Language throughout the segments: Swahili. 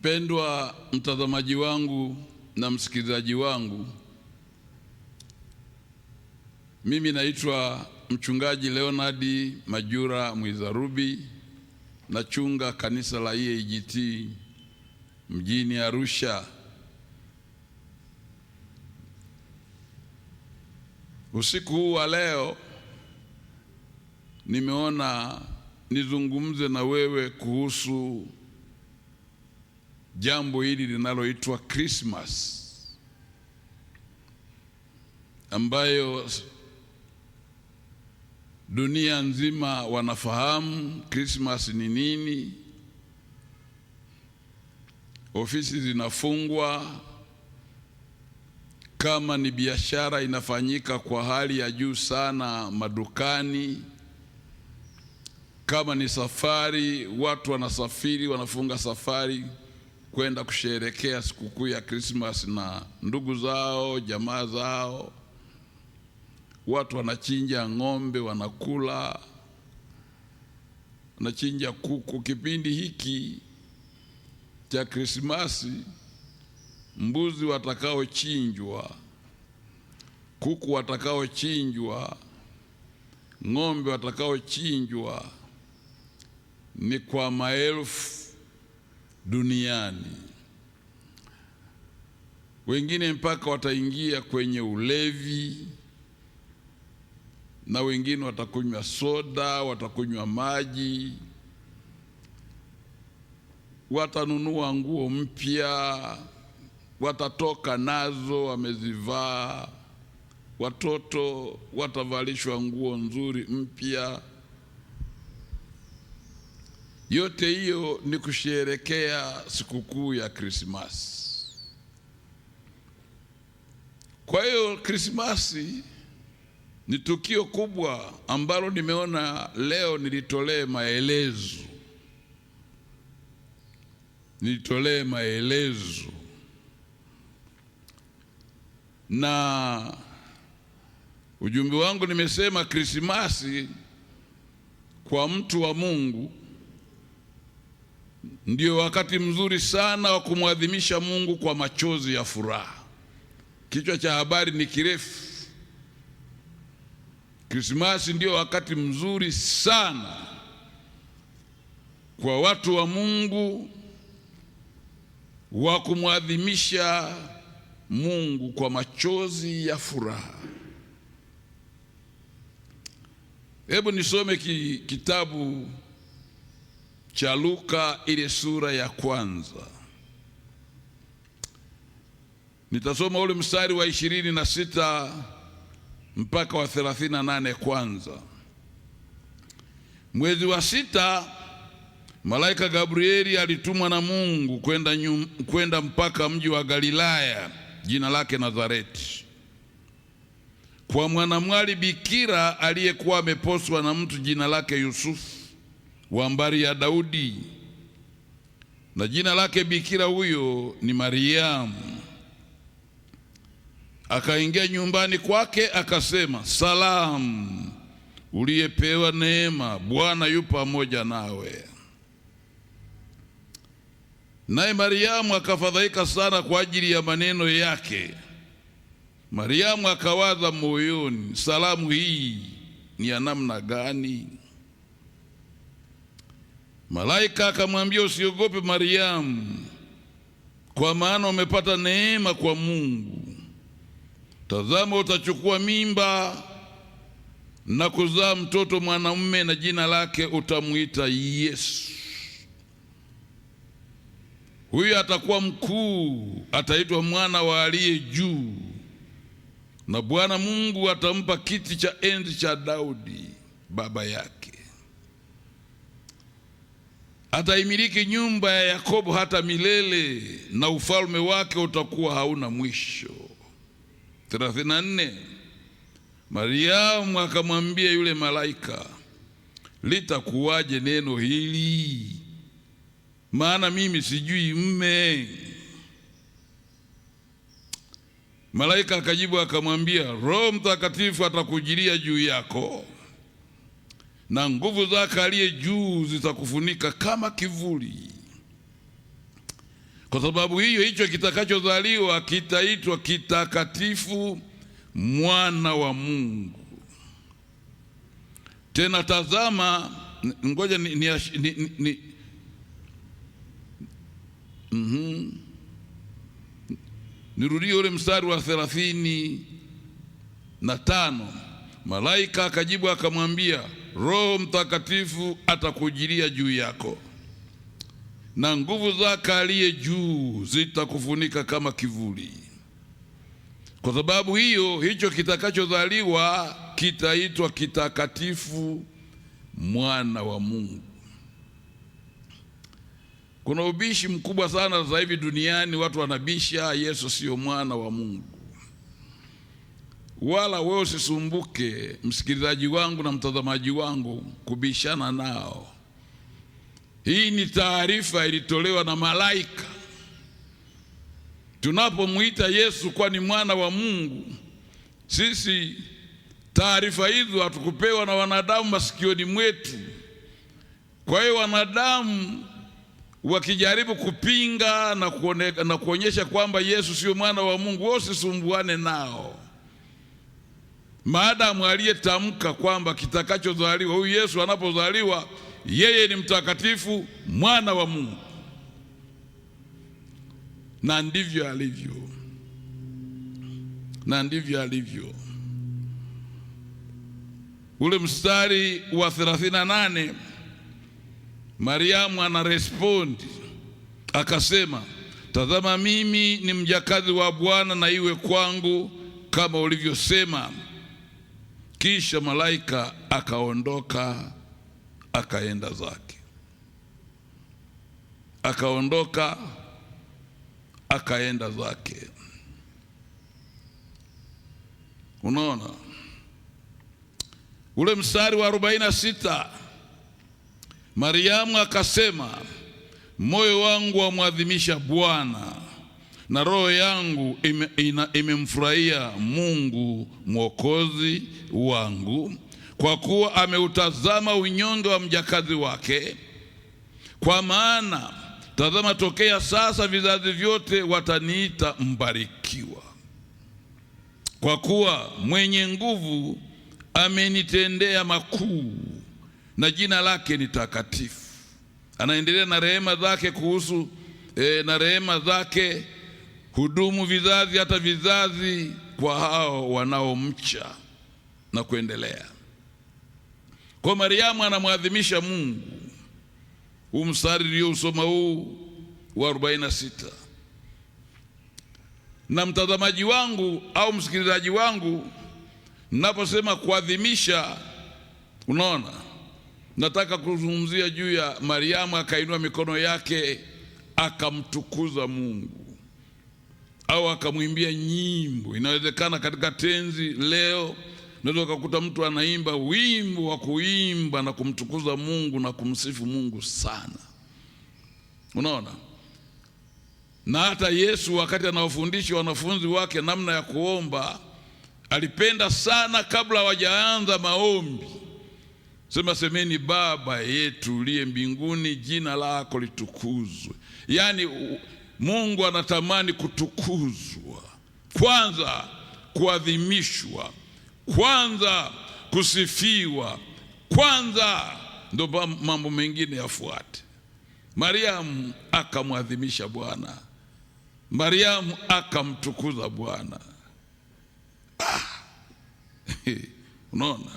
Mpendwa mtazamaji wangu na msikilizaji wangu, mimi naitwa Mchungaji Leonard Majura Mwizarubi, nachunga kanisa la EAGT mjini Arusha. Usiku huu wa leo nimeona nizungumze na wewe kuhusu jambo hili linaloitwa Christmas, ambayo dunia nzima wanafahamu Christmas ni nini. Ofisi zinafungwa, kama ni biashara inafanyika kwa hali ya juu sana madukani, kama ni safari watu wanasafiri, wanafunga safari kwenda kusherehekea sikukuu ya Christmas na ndugu zao, jamaa zao. Watu wanachinja ng'ombe, wanakula, wanachinja kuku. Kipindi hiki cha Christmas, mbuzi watakaochinjwa, kuku watakaochinjwa, ng'ombe watakaochinjwa ni kwa maelfu duniani. Wengine mpaka wataingia kwenye ulevi, na wengine watakunywa soda, watakunywa maji, watanunua nguo mpya, watatoka nazo wamezivaa, watoto watavalishwa nguo nzuri mpya. Yote hiyo ni kusherehekea sikukuu ya Krismasi. Kwa hiyo Krismasi ni tukio kubwa ambalo nimeona leo nilitolee maelezo. Na ujumbe wangu nimesema Krismasi kwa mtu wa Mungu ndio wakati mzuri sana wa kumwadhimisha Mungu kwa machozi ya furaha. Kichwa cha habari ni kirefu. Krismasi ndio wakati mzuri sana kwa watu wa Mungu wa kumwadhimisha Mungu kwa machozi ya furaha. Hebu nisome kitabu cha Luka ile sura ya kwanza. Nitasoma ule mstari wa 26 mpaka wa 38 kwanza. Mwezi wa 6, malaika Gabrieli alitumwa na Mungu kwenda mpaka mji wa Galilaya, jina lake Nazareti, kwa mwanamwali bikira aliyekuwa ameposwa na mtu jina lake Yusufu, wa mbari ya Daudi, na jina lake bikira huyo ni Mariamu. Akaingia nyumbani kwake, akasema, salamu, uliyepewa neema, Bwana yu pamoja nawe. Naye Mariamu akafadhaika sana kwa ajili ya maneno yake. Mariamu akawaza moyoni, salamu hii ni ya namna gani? Malaika akamwambia, usiogope Mariamu, kwa maana umepata neema kwa Mungu. Tazama, utachukua mimba na kuzaa mtoto mwanamume, na jina lake utamuita Yesu. Huyu atakuwa mkuu, ataitwa mwana wa aliye juu, na Bwana Mungu atampa kiti cha enzi cha Daudi baba yake. Ataimiliki nyumba ya Yakobo hata milele, na ufalme wake utakuwa hauna mwisho. 34. Mariamu akamwambia yule malaika, litakuwaje neno hili? Maana mimi sijui mume. Malaika akajibu akamwambia, Roho Mtakatifu atakujilia juu yako, na nguvu zake aliye juu zitakufunika kama kivuli. Kwa sababu hiyo, hicho kitakachozaliwa kitaitwa kitakatifu, mwana wa Mungu. Tena tazama, ngoja nirudie ule mstari wa 35. Malaika akajibu akamwambia, Roho Mtakatifu atakujilia juu yako, na nguvu zake aliye juu zitakufunika kama kivuli. Kwa sababu hiyo, hicho kitakachozaliwa kitaitwa kitakatifu, mwana wa Mungu. Kuna ubishi mkubwa sana sasa hivi duniani. Watu wanabisha Yesu sio mwana wa Mungu. Wala wewe usisumbuke, msikilizaji wangu na mtazamaji wangu, kubishana nao. Hii ni taarifa ilitolewa na malaika. Tunapomwita Yesu kwa ni mwana wa Mungu, sisi taarifa hizo hatukupewa na wanadamu masikioni mwetu. Kwa hiyo wanadamu wakijaribu kupinga na kuonyesha kwamba Yesu sio mwana wa Mungu, wao usisumbuane nao. Maadamu aliyetamka kwamba kitakachozaliwa, huyu Yesu anapozaliwa, yeye ni mtakatifu, mwana wa Mungu, na ndivyo alivyo, na ndivyo alivyo. Ule mstari wa 38, Mariamu anarespondi akasema, tazama, mimi ni mjakazi wa Bwana, na iwe kwangu kama ulivyosema. Kisha malaika akaondoka akaenda zake, akaondoka akaenda zake. Unaona ule mstari wa 46, Mariamu akasema, moyo wangu wamwadhimisha Bwana, na roho yangu imemfurahia Mungu mwokozi wangu, kwa kuwa ameutazama unyonge wa mjakazi wake. Kwa maana tazama, tokea sasa vizazi vyote wataniita mbarikiwa, kwa kuwa mwenye nguvu amenitendea makuu, na jina lake ni takatifu. Anaendelea na rehema zake kuhusu na rehema zake hudumu vizazi hata vizazi kwa hao wanaomcha, na kuendelea. Kwa Mariamu anamwadhimisha Mungu. Huu mstari ndio usoma huu wa 46. Na mtazamaji wangu au msikilizaji wangu, ninaposema kuadhimisha, unaona, nataka kuzungumzia juu ya Mariamu akainua mikono yake akamtukuza Mungu, au akamwimbia nyimbo. Inawezekana katika tenzi leo unaweza kukuta mtu anaimba wimbo wa kuimba na kumtukuza Mungu na kumsifu Mungu sana. Unaona? Na hata Yesu wakati anawafundisha wanafunzi wake namna ya kuomba, alipenda sana kabla hawajaanza maombi, semeni, Baba yetu uliye mbinguni, jina lako litukuzwe. Yaani Mungu anatamani kutukuzwa kwanza, kuadhimishwa kwanza, kusifiwa kwanza, ndio mambo mengine yafuate. Mariamu akamwadhimisha Bwana, Mariamu akamtukuza Bwana. Unaona,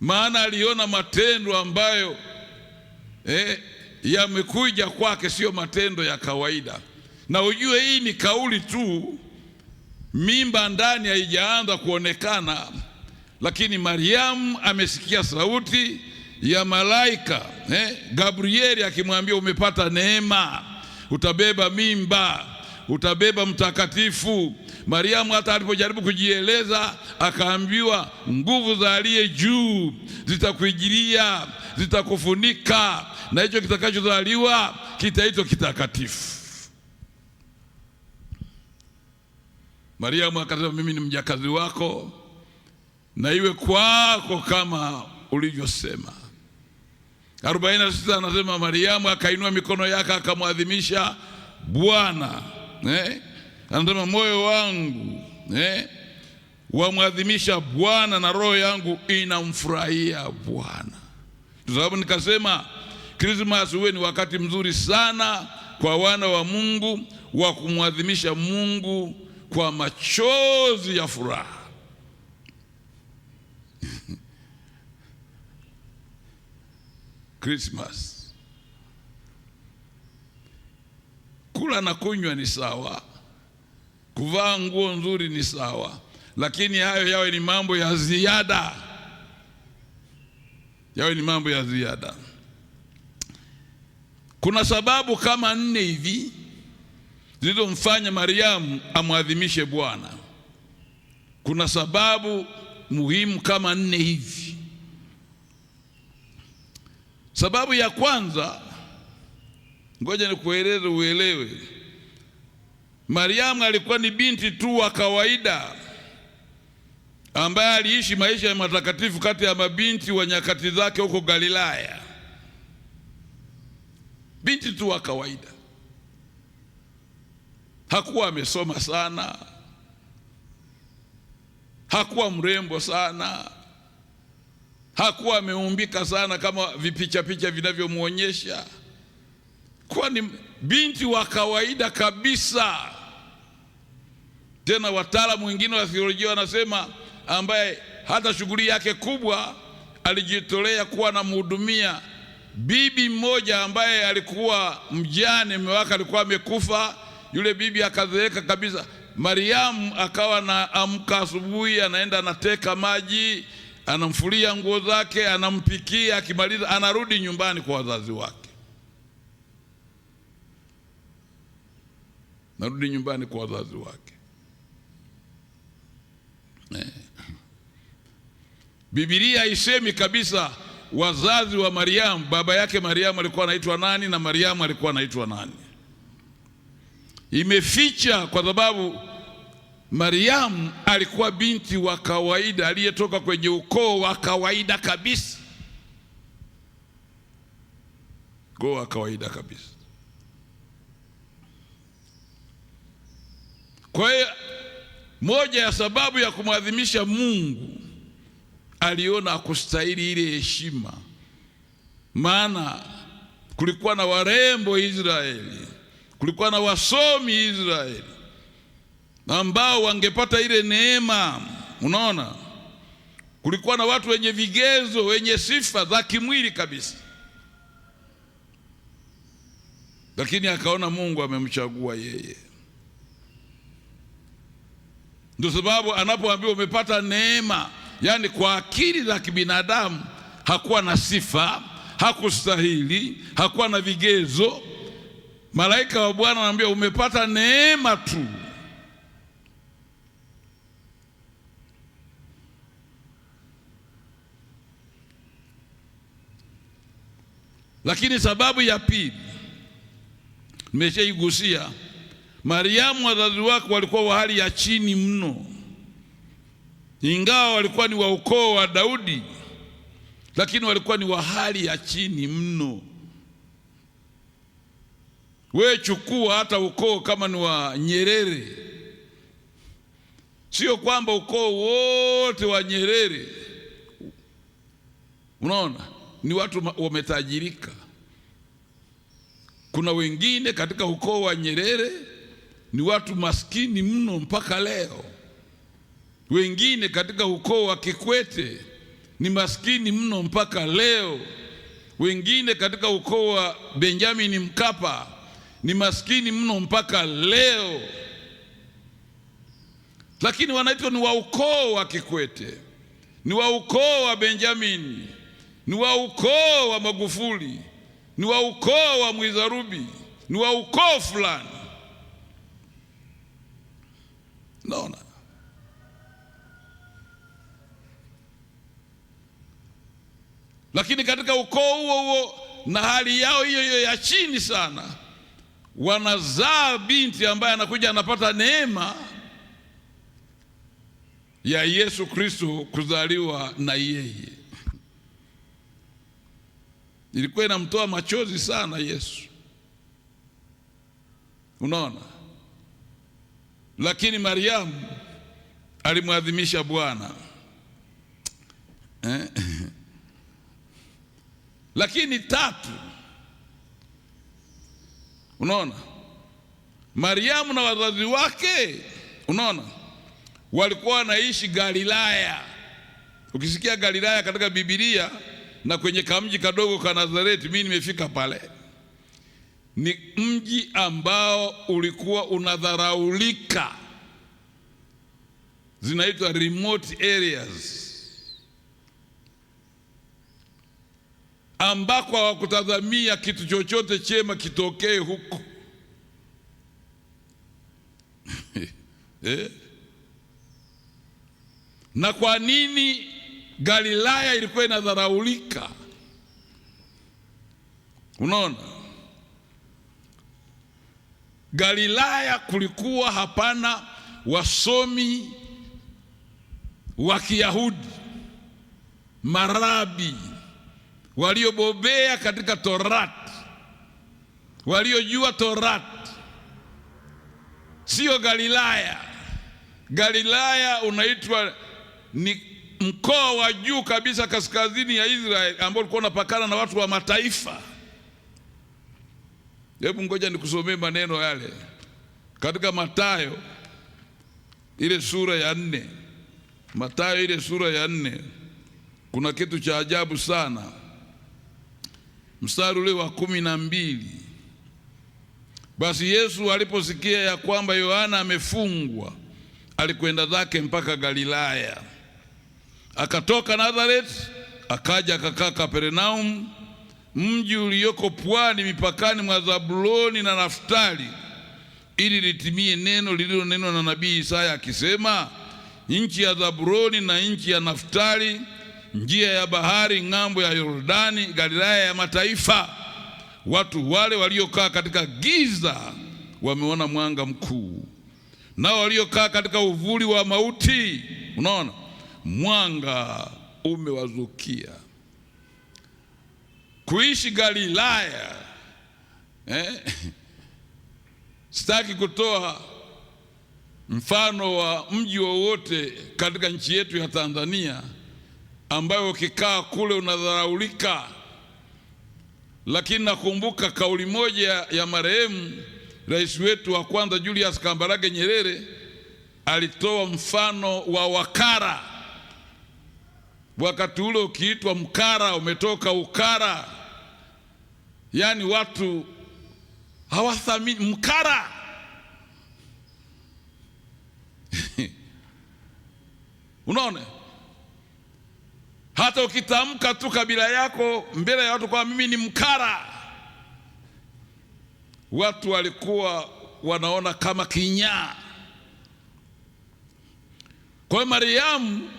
maana aliona matendo ambayo yamekuja kwake, sio matendo ya kawaida. Na ujue hii ni kauli tu, mimba ndani haijaanza kuonekana, lakini Mariamu amesikia sauti ya malaika Gabrieli akimwambia, umepata neema, utabeba mimba, utabeba mtakatifu. Mariamu hata alipojaribu kujieleza akaambiwa, nguvu za aliye juu zitakuijilia, zitakufunika, na hicho kitakachozaliwa kitaitwa kitakatifu. Mariamu akasema, mimi ni mjakazi wako, na iwe kwako kama ulivyosema. 46 anasema, Mariamu akainua mikono yake akamwadhimisha Bwana. Anasema moyo wangu wamwadhimisha Bwana na roho yangu inamfurahia Bwana. Kwa sababu nikasema Christmas uwe ni wakati mzuri sana kwa wana wa Mungu wa kumwadhimisha Mungu kwa machozi ya furaha. Christmas. Kula na kunywa ni sawa, kuvaa nguo nzuri ni sawa, lakini hayo yawe ni mambo ya ziada. Yawe ni mambo ya ziada. Kuna sababu kama 4 hivi zilizomfanya Mariamu amwadhimishe Bwana. Kuna sababu muhimu kama 4 hivi. Sababu ya kwanza, ngoja nikueleze uelewe. Mariamu alikuwa ni binti tu wa kawaida ambaye aliishi maisha ya matakatifu kati ya mabinti wa nyakati zake huko Galilaya. Binti tu wa kawaida. Hakuwa amesoma sana, hakuwa mrembo sana, hakuwa ameumbika sana kama vipicha vinavyomuonyesha. Kwa ni binti wa kawaida kabisa. Tena wataalamu wengine wa theolojia wanasema ambaye hata shughuli yake kubwa alijitolea kuwa anamhudumia bibi mmoja ambaye alikuwa mjane, mume wake alikuwa amekufa. Yule bibi akazeeka kabisa. Mariamu akawa anaamka asubuhi, anaenda anateka maji, anamfulia nguo zake, anampikia, akimaliza anarudi nyumbani kwa wazazi wake. Narudi nyumbani kwa wazazi wake. Biblia haisemi kabisa wazazi wa Mariamu, baba yake Mariamu alikuwa anaitwa nani na Mariamu alikuwa anaitwa nani. Imeficha kwa sababu Mariamu alikuwa binti wa kawaida aliyetoka kwenye ukoo wa kawaida kabisa. Ukoo wa kawaida kabisa. Kwa hiyo moja ya sababu ya kumwadhimisha Mungu, aliona akustahili ile heshima. Maana kulikuwa na warembo Israeli, kulikuwa na wasomi Israeli ambao wangepata ile neema. Unaona, kulikuwa na watu wenye vigezo, wenye sifa za kimwili kabisa, lakini akaona Mungu amemchagua yeye. Ndio sababu anapoambiwa umepata neema, yani kwa akili za kibinadamu hakuwa na sifa, hakustahili, hakuwa na vigezo. Malaika wa Bwana anamwambia umepata neema tu. Lakini sababu ya pili nimeshaigusia. Mariamu wazazi wake walikuwa wa hali ya chini mno. Ingawa walikuwa ni wa ukoo wa Daudi, lakini walikuwa ni wa hali ya chini mno. Wewe chukua hata ukoo kama ni wa Nyerere. Sio kwamba ukoo wote wa Nyerere, unaona, ni watu wametajirika. Kuna wengine katika ukoo wa Nyerere ni watu maskini mno mpaka leo. Wengine katika ukoo wa Kikwete ni maskini mno mpaka leo. Wengine katika ukoo wa Benjamin Mkapa ni maskini mno mpaka leo. Lakini wanaitwa ni wa ukoo wa Kikwete, ni wa ukoo wa Benjamin, ni wa ukoo wa Magufuli, ni wa ukoo wa Mwizarubi, ni wa ukoo fulani. Naona lakini katika ukoo huo na hali yao hiyo ya chini sana, wanazaa binti ambaye anakuja anapata neema ya Yesu Kristo kuzaliwa na yeye. Ilikuwa inamtoa machozi sana Yesu. Unaona, lakini Mariamu alimwadhimisha Bwana. Lakini tatu, unaona, Mariamu na wazazi wake, unaona, walikuwa wanaishi Galilaya. Ukisikia Galilaya katika Biblia na kwenye kamji kadogo ka Nazareti, mimi nimefika pale, ni mji ambao ulikuwa unadharaulika, zinaitwa remote areas, ambako hawakutazamia kitu chochote chema kitokee huko. Na kwa nini Galilaya ilikuwa inadharaulika? Unaona, Galilaya kulikuwa hapana wasomi wa Kiyahudi, marabi waliobobea katika Torati, waliojua Torati. Sio Galilaya. Galilaya unaitwa ni mkoa wa juu kabisa kaskazini ya Israeli, ambao ulikuwa unapakana na watu wa mataifa. Hebu ngoja nikusomee maneno yale katika Mathayo ile sura ya 4. Mathayo ile sura ya 4, kuna kitu cha ajabu sana. Mstari ule wa 12, basi Yesu aliposikia ya kwamba Yohana amefungwa, alikwenda zake mpaka Galilaya. Akatoka Nazareti akaja akakaa Kapernaum, mji ulioko pwani mipakani mwa Zabuloni na Naftali, ili litimie neno lililonenwa na nabii Isaya akisema, nchi ya Zabuloni na nchi ya Naftali, njia ya bahari ng'ambo ya Yordani, Galilaya ya mataifa. Watu wale waliokaa katika giza wameona mwanga mkuu, nao waliokaa katika uvuli wa mauti, unaona, mwanga umewazukia. Kuishi Galilaya, sitaki kutoa mfano wa mji wowote katika nchi yetu ya Tanzania ambayo ukikaa kule unadharaulika, lakini nakumbuka kauli moja ya marehemu rais wetu wa kwanza Julius Kambarage Nyerere. Alitoa mfano wa wakara. Wakati ule ukiitwa mkara, umetoka ukara, yani watu hawathamini mkara. Unaona, hata ukitamka tu kabila yako mbele ya watu kwa mimi ni mkara, watu walikuwa wanaona kama kinyaa. Kwa hiyo Mariamu,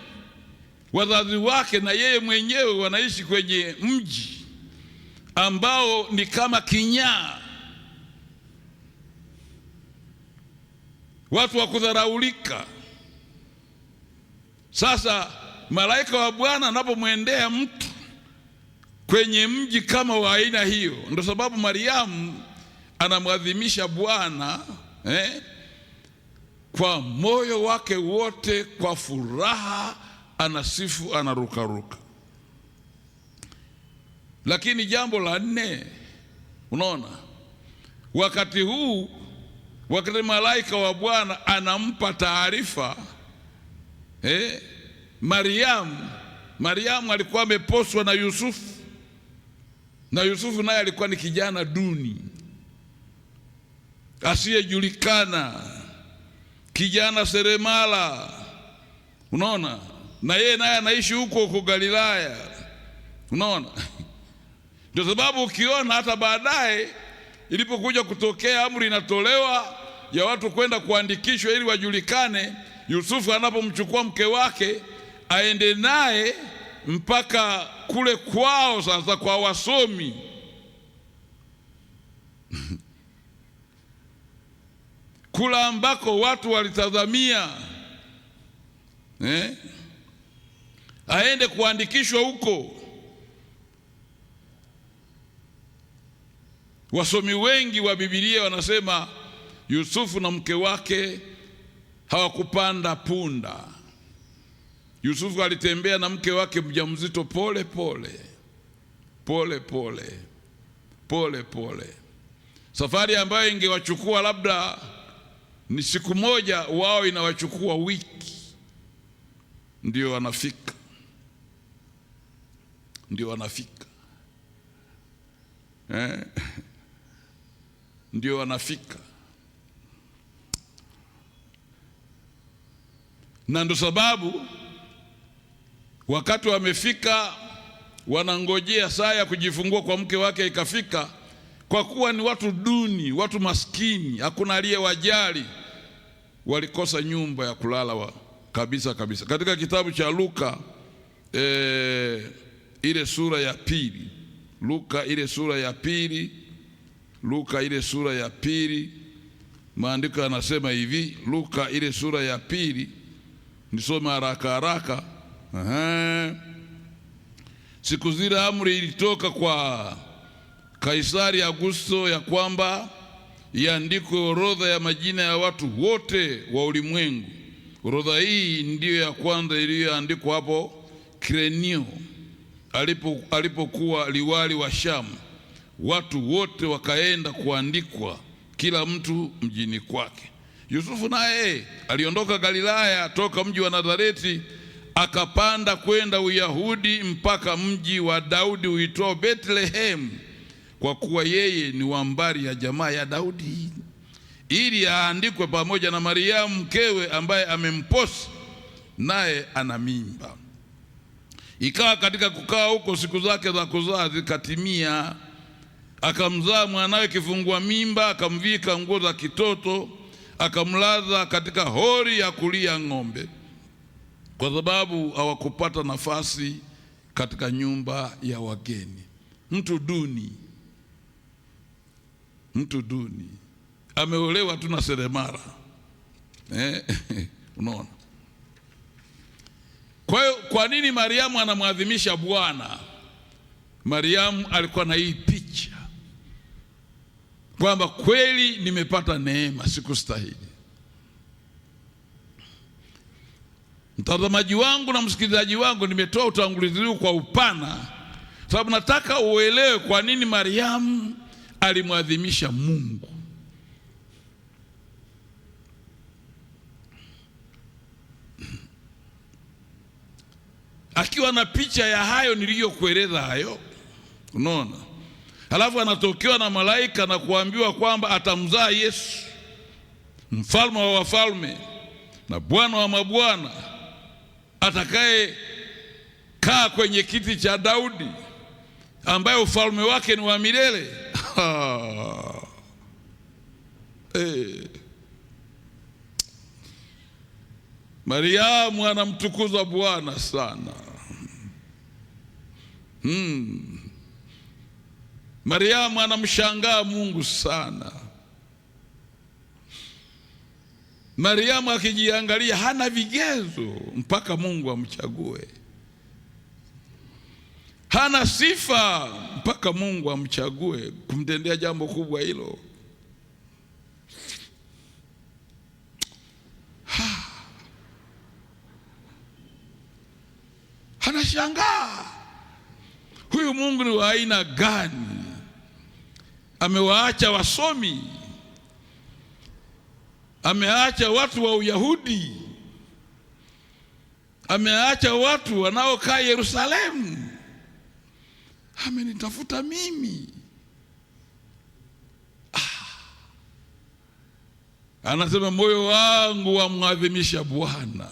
wazazi wake na yeye mwenyewe wanaishi kwenye mji ambao ni kama kinyaa, watu wa kudharaulika. Sasa malaika wa Bwana anapomwendea mtu kwenye mji kama wa aina hiyo, ndio sababu Mariamu anamwadhimisha Bwana kwa moyo wake wote, kwa furaha, anasifu, anarukaruka. Lakini jambo la 4, unaona, wakati huu, wakati malaika wa Bwana anampa taarifa Mariamu alikuwa ameposwa na Yusufu, na Yusufu naye alikuwa ni kijana duni asiyejulikana, kijana seremala, unaona, na yeye naye anaishi huko Galilaya, unaona. Ndio sababu ukiona hata baadaye ilipokuja kutokea amri inatolewa ya watu kwenda kuandikishwa ili wajulikane, Yusufu anapomchukua mke wake aende naye mpaka kule kwao, sasa kwa wasomi kula ambako watu walitazamia aende kuandikishwa huko. Wasomi wengi wa Biblia wanasema Yusufu na mke wake hawakupanda punda. Yusufu alitembea na mke wake mjamzito pole pole, pole pole, pole pole. Safari ambayo ingewachukua labda ni siku moja, wao inawachukua wiki. Ndio wanafika, ndio wanafika, ndio wanafika. Na ndo sababu wakati wamefika, wanangojea saa ya kujifungua kwa mke wake ikafika. Kwa kuwa ni watu duni, watu maskini, hakuna aliyewajali, walikosa nyumba ya kulala kabisa kabisa. Katika kitabu cha Luka ile sura ya pili, Luka ile sura ya pili, Luka ile sura ya pili, maandiko yanasema hivi. Luka ile sura ya pili, nisome haraka haraka. Siku zile amri ilitoka kwa Kaisari Augusto ya kwamba iandikwe orodha ya majina ya watu wote wa ulimwengu. Orodha hii ndiyo ya kwanza iliyoandikwa hapo Kirenio alipokuwa liwali wa Shamu. Watu wote wakaenda kuandikwa, kila mtu mjini kwake. Yusufu naye aliondoka Galilaya toka mji wa Nazareti, akapanda kwenda Uyahudi mpaka mji wa Daudi uitwao Bethlehem, kwa kuwa yeye ni wa mbari ya jamaa ya Daudi, ili aandikwe pamoja na Mariamu mkewe, ambaye amemposa naye ana mimba. Ikawa katika kukaa huko, siku zake za kuzaa zikatimia, akamzaa mwanawe kifungua mimba, akamvika nguo za kitoto, akamlaza katika hori ya kulia ng'ombe, kwa sababu hawakupata nafasi katika nyumba ya wageni. Mtu duni, mtu duni, ameolewa tu na seremala. Unaona? Kwa hiyo kwa nini Mariamu anamwadhimisha Bwana? Mariamu alikuwa na hii picha kwamba kweli nimepata neema, sikustahili. Mtazamaji wangu na msikilizaji wangu, nimetoa utangulizi huu kwa upana sababu nataka uelewe kwa nini Mariamu alimwadhimisha Mungu. Akiwa na picha ya hayo niliyokueleza hayo, unaona? Halafu anatokewa na malaika na kuambiwa kwamba atamzaa Yesu, mfalme wa wafalme na Bwana wa mabwana, atakaye kaa kwenye kiti cha Daudi, ambaye ufalme wake ni wa milele. Mariamu anamtukuza Bwana sana. Mariamu anamshangaa Mungu sana. Mariamu akijiangalia hana vigezo mpaka Mungu amchague. Hana sifa mpaka Mungu amchague kumtendea jambo kubwa hilo. Anashangaa, huyu Mungu ni wa aina gani? Amewaacha wasomi, ameacha watu wa Uyahudi, ameacha watu wanaokaa Yerusalemu, amenitafuta mimi. Anasema moyo wangu wamwadhimisha Bwana.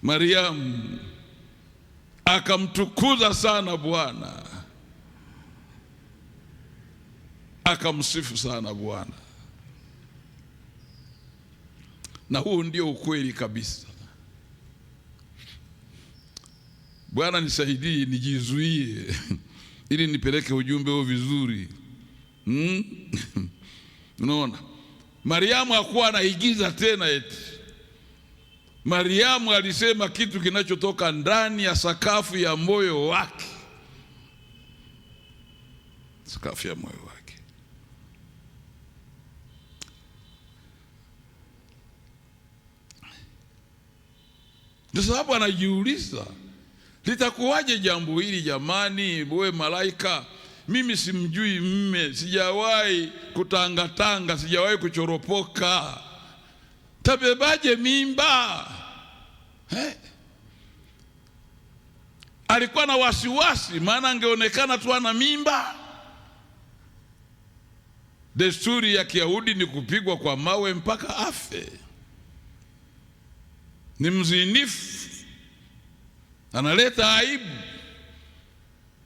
Mariamu akamtukuza sana Bwana, akamsifu sana Bwana. Na huu ndio ukweli kabisa. Bwana nisaidie nijizuie ili nipeleke ujumbe huo vizuri. Unaona? Mariamu hakuwa anaigiza tena eti. Mariamu alisema kitu kinachotoka ndani ya sakafu ya moyo wake. Sakafu ya moyo wake. Ndio sababu anajiuliza, litakuwaje jambo hili jamani? Wewe malaika, mimi simjui mme, sijawahi kutangatanga, sijawahi kuchoropoka, tabebaje mimba? Alikuwa na wasiwasi, maana angeonekana tu ana mimba. Desturi ya Kiyahudi ni kupigwa kwa mawe mpaka afe. Ni mzinifu, analeta aibu,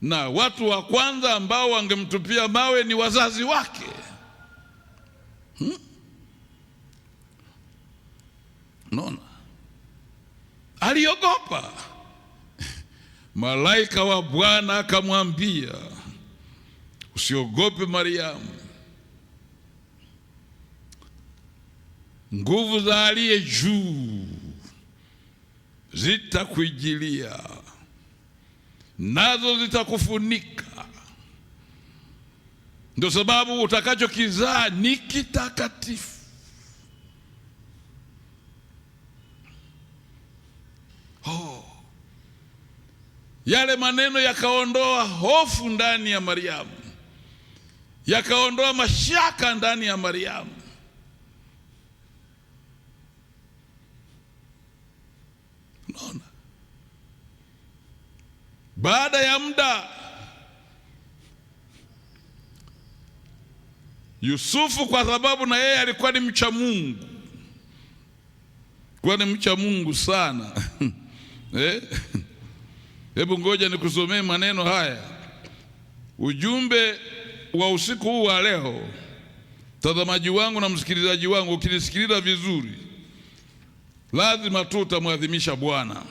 na watu wa kwanza ambao wangemtupia mawe ni wazazi wake. Unaona, aliogopa. Malaika wa Bwana akamwambia, usiogope Mariamu, nguvu za aliye juu zitakuijilia, nazo zitakufunika. Ndio sababu utakachokizaa ni kitakatifu. Yale maneno yakaondoa hofu ndani ya Mariamu, yakaondoa mashaka ndani ya Mariamu. Unaona, baada ya muda Yusufu, kwa sababu na yeye alikuwa ni mcha Mungu, kwa ni mcha Mungu sana Hebu ngoja nikusomee maneno haya. Ujumbe wa usiku huu wa leo, mtazamaji wangu na msikilizaji wangu, ukinisikiliza vizuri, lazima tu utamwadhimisha Bwana.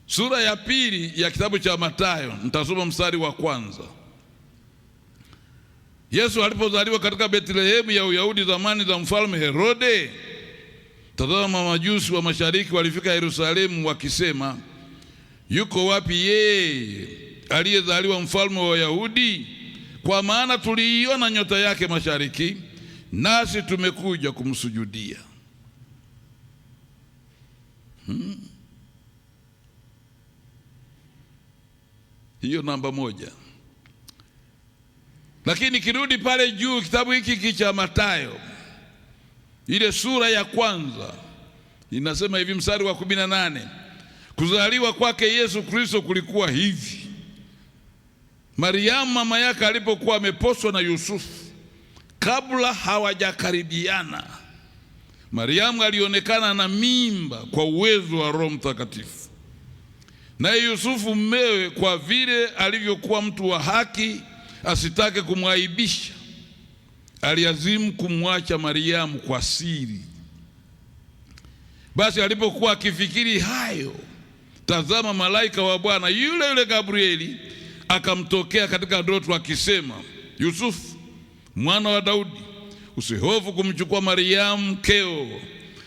Sura ya 2 ya kitabu cha Mathayo, nitasoma mstari wa 1. Yesu alipozaliwa katika Bethlehemu ya Uyahudi zamani za mfalme Herode, tazama majusi wa mashariki walifika Yerusalemu wakisema, yuko wapi yeye aliyezaliwa mfalme wa Wayahudi? Kwa maana tuliiona nyota yake mashariki, nasi tumekuja kumsujudia. Hiyo namba 1. Lakini kirudi pale juu, kitabu hiki cha Mathayo, ile sura ya 1, inasema hivi, mstari wa 18, kuzaliwa kwake Yesu Kristo kulikuwa hivi. Mariamu mama yake alipokuwa ameposwa na Yusufu, kabla hawajakaribiana, Mariamu alionekana na mimba kwa uwezo wa Roho Mtakatifu. Naye Yusufu mmewe, kwa vile alivyokuwa mtu wa haki, asitake kumwaibisha, aliazimu kumwacha Mariamu kwa siri. Basi alipokuwa akifikiri hayo, tazama, malaika wa Bwana yule Gabrieli akamtokea katika ndoto akisema, Yusufu mwana wa Daudi, usihofu kumchukua Mariamu mkeo,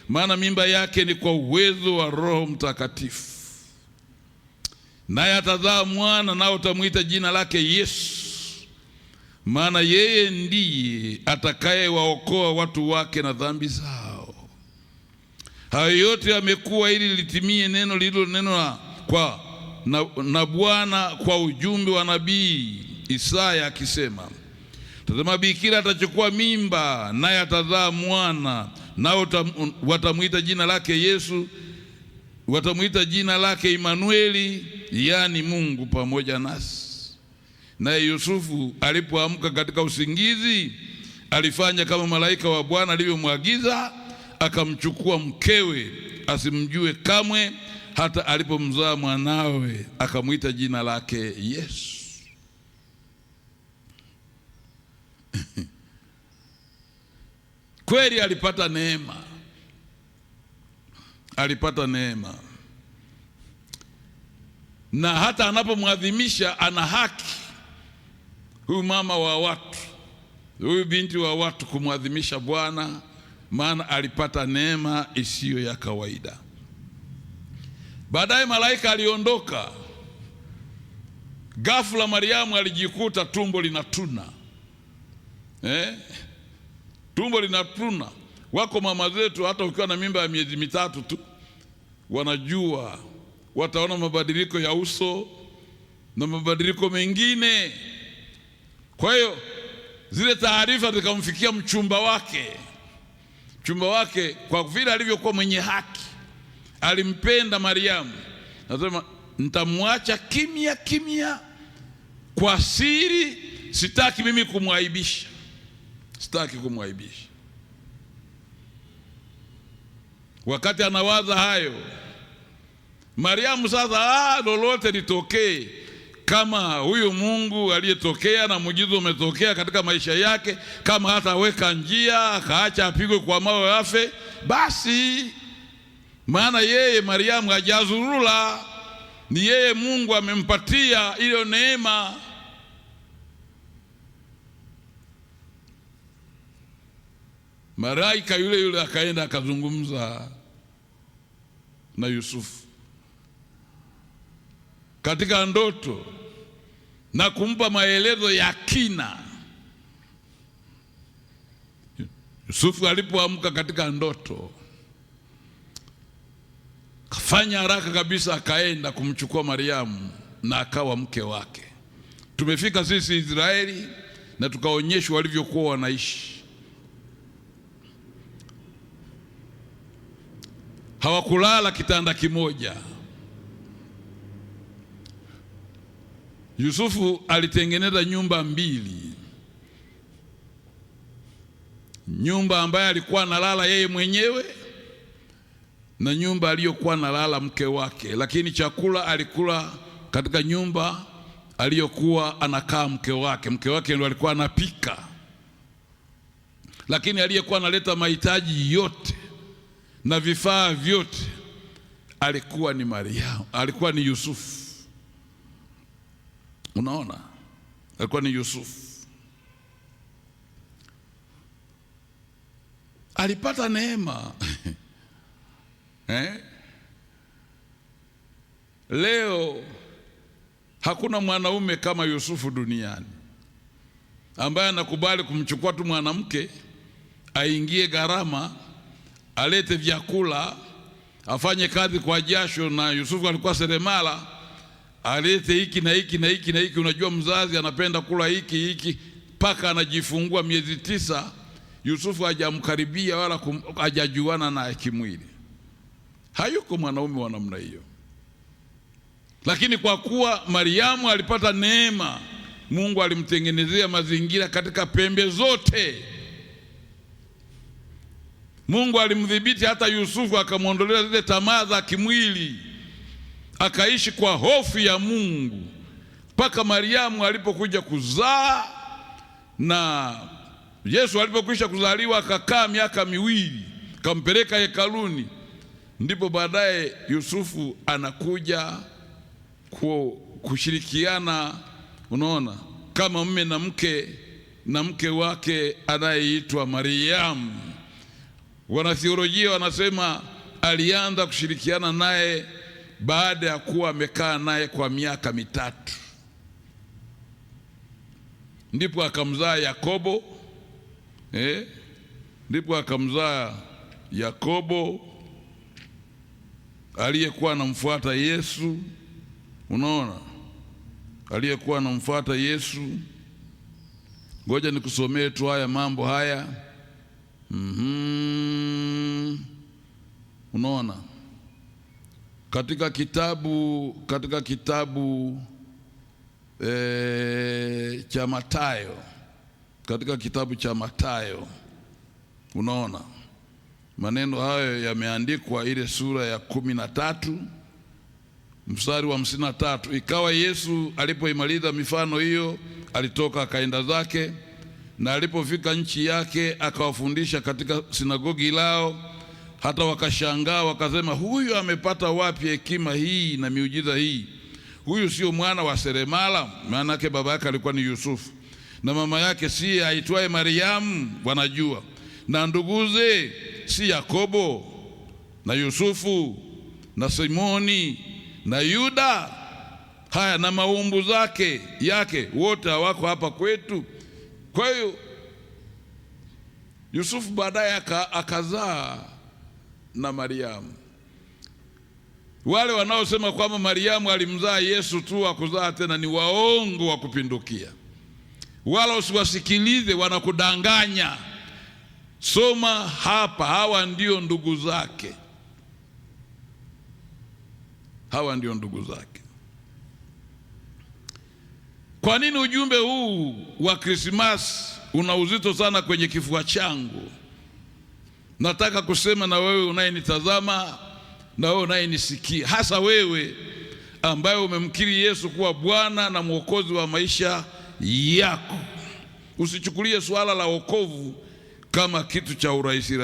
maana mimba yake ni kwa uwezo wa Roho Mtakatifu. Naye atazaa mwana, nao utamwita jina lake Yesu, maana yeye ndiye atakayewaokoa watu wake na dhambi zao. Hayo yote yamekuwa ili litimie neno lililonenwa na Bwana kwa ujumbe wa nabii Isaya akisema, tazama, bikira atachukua mimba, naye atazaa mwana, nao watamwita jina lake Yesu, watamwita jina lake Imanueli, yani Mungu pamoja nasi. Naye Yusufu alipoamka katika usingizi, alifanya kama malaika wa Bwana alivyomwagiza, akamchukua mkewe, asimjue kamwe, hata alipomzaa mwanawe, akamwita jina lake Yesu. Kweli alipata neema, alipata neema, na hata anapomwadhimisha ana haki huyu mama wa watu, huyu binti wa watu, kumwadhimisha Bwana, maana alipata neema isiyo ya kawaida. Baadaye malaika aliondoka. Ghafla Mariamu alijikuta tumbo linatuna. Tumbo linatuna. Wako mama zetu hata ukiwa na mimba ya miezi 3 tu, wanajua, wataona mabadiliko ya uso na mabadiliko mengine. Kwa hiyo zile taarifa zikamfikia mchumba wake. Mchumba wake kwa vile alivyokuwa mwenye haki, alimpenda Mariamu, anasema nitamwacha kimya kimya kwa siri, sitaki mimi kumwaibisha, sitaki kumwaibisha. Wakati anawaza hayo, Mariamu sasa, lolote litokee, kama huyu Mungu aliyetokea na muujiza umetokea katika maisha yake, kama hataweka njia akaacha apigwe kwa mawe afe, basi. Maana yeye Mariamu hajazurula, ni yeye Mungu amempatia ile neema. Malaika yule akaenda akazungumza na Yusufu katika ndoto na kumpa maelezo ya kina. Yusufu alipoamka katika ndoto, kafanya haraka kabisa, akaenda kumchukua Mariamu na akawa mke wake. Tumefika sisi Israeli na tukaonyeshwa walivyokuwa wanaishi. Hawakulala kitanda kimoja. Yusufu alitengeneza nyumba mbili. Nyumba ambayo alikuwa analala yeye mwenyewe na nyumba aliyokuwa analala mke wake, lakini chakula alikula katika nyumba aliyokuwa anakaa mke wake. Mke wake ndiye alikuwa anapika, lakini aliyekuwa analeta mahitaji yote na vifaa vyote alikuwa ni Mariamu, alikuwa ni Yusufu. Unaona, alikuwa ni Yusufu. Alipata neema. Leo hakuna mwanaume kama Yusufu duniani ambaye anakubali kumchukua tu mwanamke, aingie gharama, alete vyakula, afanye kazi kwa jasho. Na Yusufu alikuwa seremala, alete hiki na hiki na hiki na hiki. Unajua mzazi anapenda kula hiki mpaka anajifungua miezi 9. Yusufu hajamkaribia wala hajajuana naye kimwili. Hayuko mwanaume wa namna hiyo. Lakini kwa kuwa Mariamu alipata neema, Mungu alimtengenezea mazingira katika pembe zote. Mungu alimdhibiti hata Yusufu, akamwondolea zile tamaa za kimwili, akaishi kwa hofu ya Mungu mpaka Mariamu alipokuja kuzaa. Na Yesu alipokwisha kuzaliwa akakaa miaka 2, kampeleka hekaluni. Ndipo baadaye Yusufu anakuja kushirikiana, unaona, kama mume na mke wake anayeitwa Mariamu. Wanathiolojia wanasema alianza kushirikiana naye baada ya kuwa amekaa naye kwa miaka 3. Ndipo akamzaa Yakobo. Ndipo akamzaa Yakobo aliyekuwa anamfuata Yesu. Unaona, aliyekuwa anamfuata Yesu. Ngoja nikusomee tu haya mambo haya. Unaona, katika kitabu cha Mathayo, katika kitabu cha Mathayo, unaona maneno hayo yameandikwa, ile sura ya 13 mstari wa 53. Ikawa Yesu alipoimaliza mifano hiyo, alitoka akaenda zake, na alipofika nchi yake akawafundisha katika sinagogi lao. Hata wakashangaa wakasema, huyu amepata wapi hekima hii na miujiza hii? Huyu sio mwana wa seremala? Maana yake baba yake alikuwa ni Yusufu, na mama yake si aitwaye Mariamu? Wanajua. Na nduguze si Yakobo na Yusufu na Simoni na Yuda? Haya, na maumbu yake wote hawako hapa kwetu? Kwa hiyo Yusufu baadaye akazaa na Mariamu. Wale wanaosema kwamba Mariamu alimzaa Yesu tu akuzaa tena ni waongo wa kupindukia. Wala usiwasikilize, wanakudanganya. Soma hapa, hawa ndio ndugu zake. Hawa ndio ndugu zake. Kwa nini ujumbe huu wa Krismasi una uzito sana kwenye kifua changu? Nataka kusema na wewe unayenitazama, na wewe unayenisikia, hasa wewe ambaye umemkiri Yesu kuwa Bwana na Mwokozi wa maisha yako. Usichukulie swala la wokovu kama kitu cha urahisi.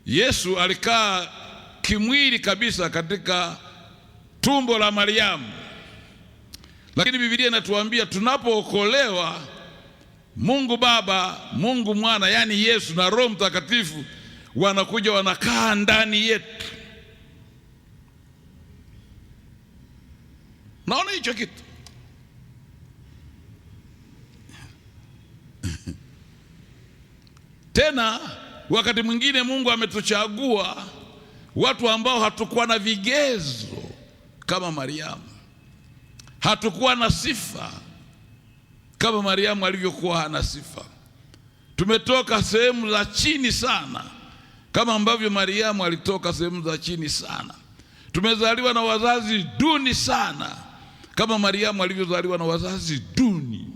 Yesu alikaa kimwili kabisa katika tumbo la Mariamu, lakini Biblia inatuambia tunapookolewa, Mungu Baba, Mungu Mwana, yani Yesu na Roho Mtakatifu wanakuja wanakaa ndani yetu. Naona hicho kitu. Tena wakati mwingine Mungu ametuchagua watu ambao hatukuwa na vigezo kama Mariamu. Hatukuwa na sifa kama Mariamu alivyokuwa hana sifa. Tumetoka sehemu za chini sana kama ambavyo Mariamu alitoka sehemu za chini sana. Tumezaliwa na wazazi duni sana kama Mariamu alivyozaliwa na wazazi duni.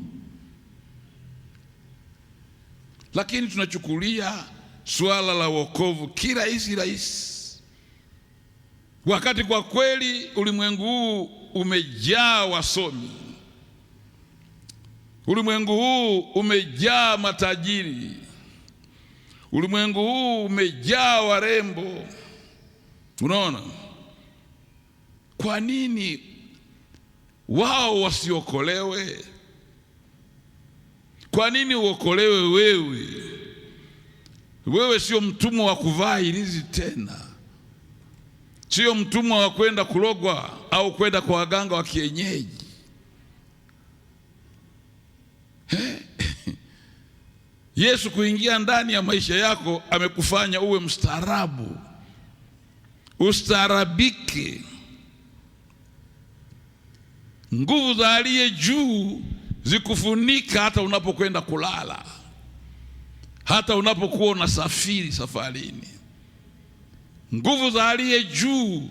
Lakini tunachukulia swala la wokovu kirahisi, wakati kwa kweli ulimwengu huu umejaa wasomi. Ulimwengu huu umejaa matajiri. Ulimwengu huu umejaa warembo. Unaona? Kwa nini wao wasiokolewe? Kwa nini uokolewe wewe? Wewe sio mtumwa wa kuvaa ilizi tena. Sio mtumwa wa kwenda kulogwa au kwenda kwa waganga wa kienyeji. Yesu kuingia ndani ya maisha yako amekufanya uwe mstaarabu. Ustaarabike. Nguvu za aliye juu zikufunika hata unapokwenda kulala, hata unapokuwa unasafiri safarini. Nguvu za aliye juu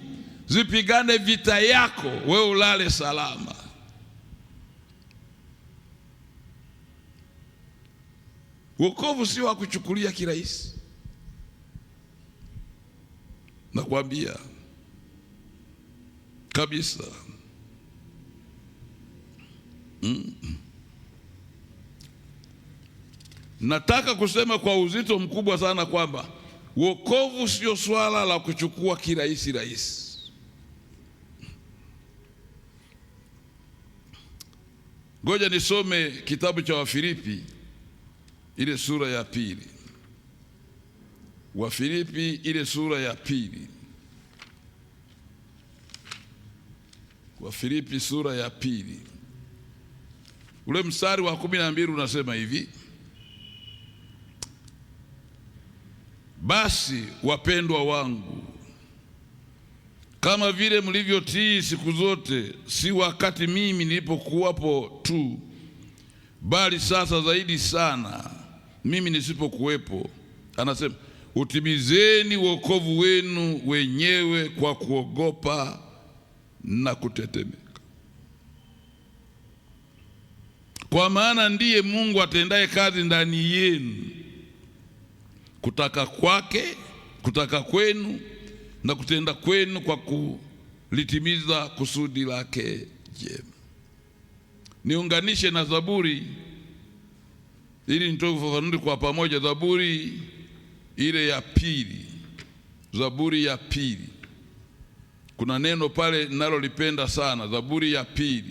zipigane vita yako, wewe ulale salama. Wokovu sio wa kuchukulia kirahisi. Nakwambia kabisa. Nataka kusema kwa uzito mkubwa sana kwamba wokovu sio swala la kuchukua kirahisi. Ngoja nisome kitabu cha Wafilipi ile sura ya 2. Wafilipi ile sura ya 2. Wafilipi sura ya 2. Ule mstari wa 12 unasema hivi: basi wapendwa wangu, kama vile mlivyotii siku zote, si wakati mimi nilipokuwapo tu, bali sasa zaidi sana mimi nisipokuwepo, anasema utimizeni wokovu wenu wenyewe kwa kuogopa na kutetemeka. Kwa maana ndiye Mungu atendaye kazi ndani yenu, kutaka kwake, kutaka kwenu na kutenda kwenu kwa kulitimiza kusudi lake jema. Niunganishe na Zaburi ili nitoe ufafanuzi kwa pamoja. Zaburi ile ya 2. Zaburi ya 2. Kuna neno pale ninalolipenda sana. Zaburi ya 2.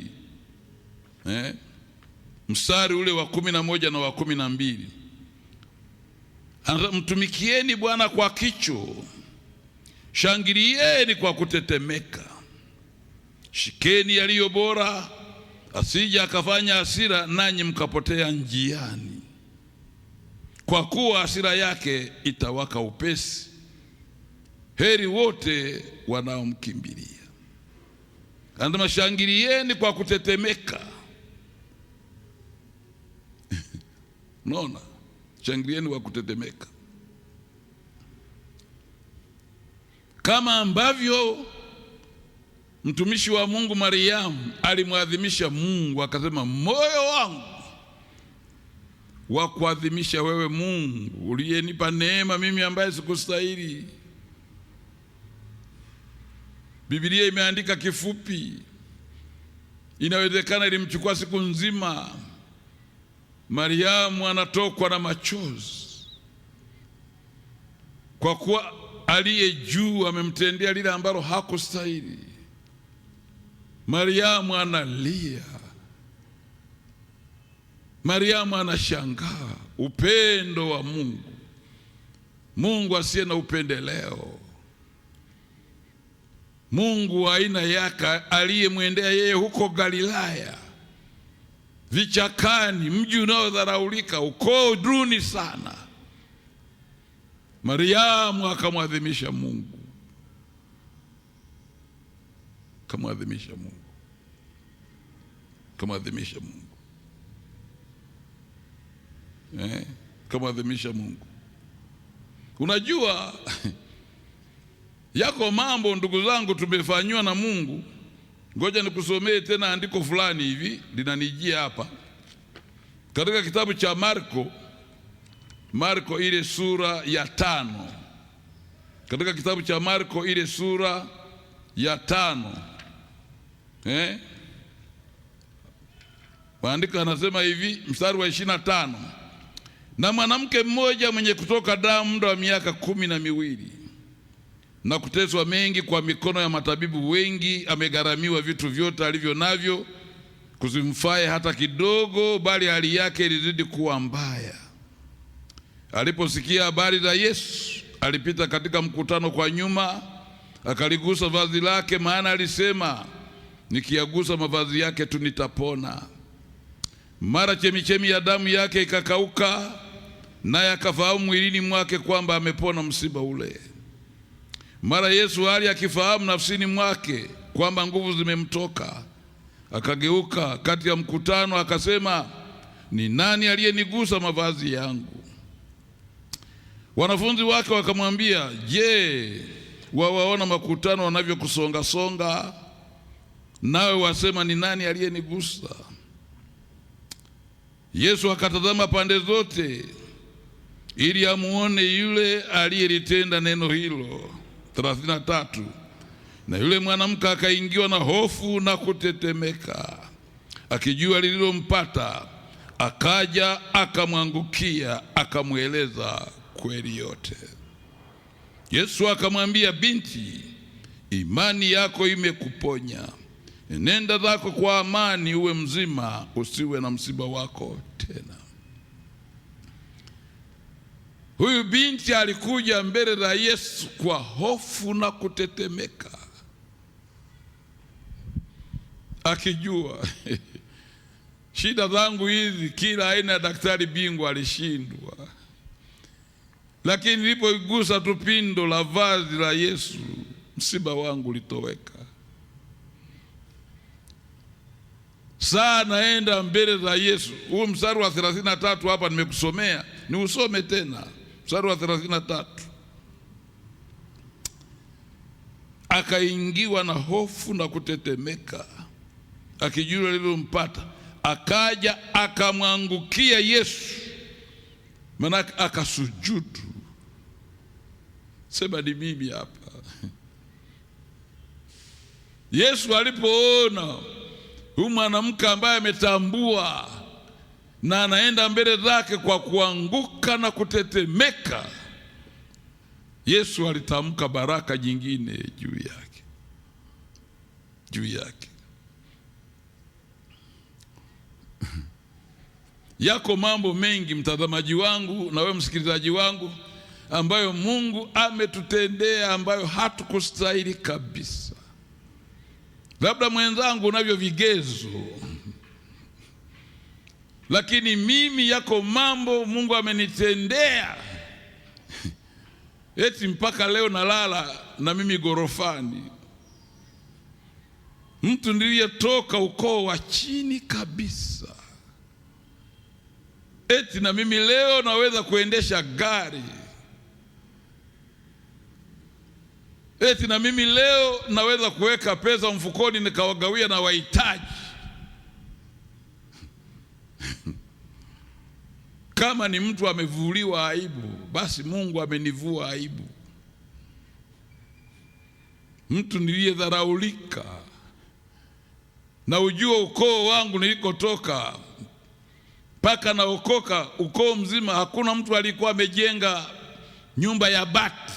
Mstari ule wa 11 na wa 12. Mtumikieni Bwana kwa kicho, shangilieni kwa kutetemeka. Shikeni yaliyo bora, asije akafanya hasira nanyi mkapotea njiani. Kwa kuwa hasira yake itawaka upesi, heri wote wanaomkimbilia. Anasema shangilieni kwa kutetemeka. Unaona? Shangilieni kwa kutetemeka. Kama ambavyo mtumishi wa Mungu Mariamu alimwadhimisha Mungu, akasema moyo wangu wa kuadhimisha wewe Mungu uliyenipa neema mimi ambaye sikustahili. Biblia imeandika kifupi, inawezekana ilimchukua siku nzima. Mariamu anatokwa na machozi kwa kuwa aliye juu amemtendea lile ambalo hakustahili. Mariamu analia, Mariamu anashangaa upendo wa Mungu, Mungu asiye na upendeleo, Mungu wa aina yake aliyemwendea yeye huko Galilaya, vichakani, mji unaodharaulika, ukoo duni sana. Mariamu akamwadhimisha Mungu, kamwadhimisha Mungu, kamwadhimisha Mungu, kamwadhimisha Mungu. Unajua yako mambo ndugu zangu tumefanywa na Mungu. Ngoja nikusomee tena andiko fulani hivi linanijia hapa katika kitabu cha Marko ile sura ya 5. Katika kitabu cha Marko ile sura ya 5, maandiko yanasema hivi, mstari wa 25: na mwanamke mmoja mwenye kutoka damu muda wa miaka 12 na kuteswa mengi kwa mikono ya matabibu wengi, amegharamiwa vitu vyote alivyo navyo, kusimfae hata kidogo, bali hali yake ilizidi kuwa mbaya. Aliposikia habari za Yesu, alipita katika mkutano kwa nyuma, akaligusa vazi lake, maana alisema, nikiyagusa mavazi yake tu nitapona. Mara chemichemi ya damu yake ikakauka, naye akafahamu mwilini mwake kwamba amepona msiba ule. Mara Yesu hali akifahamu nafsini mwake kwamba nguvu zimemtoka, akageuka kati ya mkutano akasema, ni nani aliyenigusa mavazi yangu? Wanafunzi wake wakamwambia, je, wawaona makutano wanavyokusonga songa, nawe wasema ni nani aliyenigusa? Yesu akatazama pande zote ili amuone yule aliyelitenda neno hilo. 33: na yule mwanamke akaingiwa na hofu na kutetemeka, akijua lililompata, akaja akamwangukia, akamweleza kweli yote. Yesu akamwambia, binti, imani yako imekuponya, nenda zako kwa amani, uwe mzima, usiwe na msiba wako tena. Huyu binti alikuja mbele za Yesu kwa hofu na kutetemeka, akijua shida zangu hizi kila aina ya daktari bingwa alishindwa, lakini nilipoigusa tu pindo la vazi la Yesu, msiba wangu litoweka. Saa naenda mbele za Yesu. Huu mstari wa 33 hapa nimekusomea, ni usome tena mstari wa 33. Akaingiwa na hofu na kutetemeka, akijua lililompata, akaja akamwangukia Yesu, maana akasujudu. Sema ni mimi hapa. Yesu alipoona huyu mwanamke ambaye ametambua na anaenda mbele zake kwa kuanguka na kutetemeka, Yesu alitamka baraka nyingine juu yake, juu yake. Yako mambo mengi mtazamaji wangu na wewe msikilizaji wangu ambayo Mungu ametutendea ambayo hatukustahili kabisa. Labda mwenzangu unavyo vigezo, lakini mimi yako mambo Mungu amenitendea eti mpaka leo nalala na mimi gorofani. Mtu niliyetoka ukoo wa chini kabisa, eti na mimi leo naweza kuendesha gari, eti na mimi leo naweza kuweka pesa mfukoni nikawagawia na wahitaji. Kama ni mtu amevuliwa aibu, basi Mungu amenivua aibu. Mtu niliyedharaulika, na ujua ukoo wangu nilikotoka mpaka naokoka, ukoo mzima hakuna mtu alikuwa amejenga nyumba ya bati,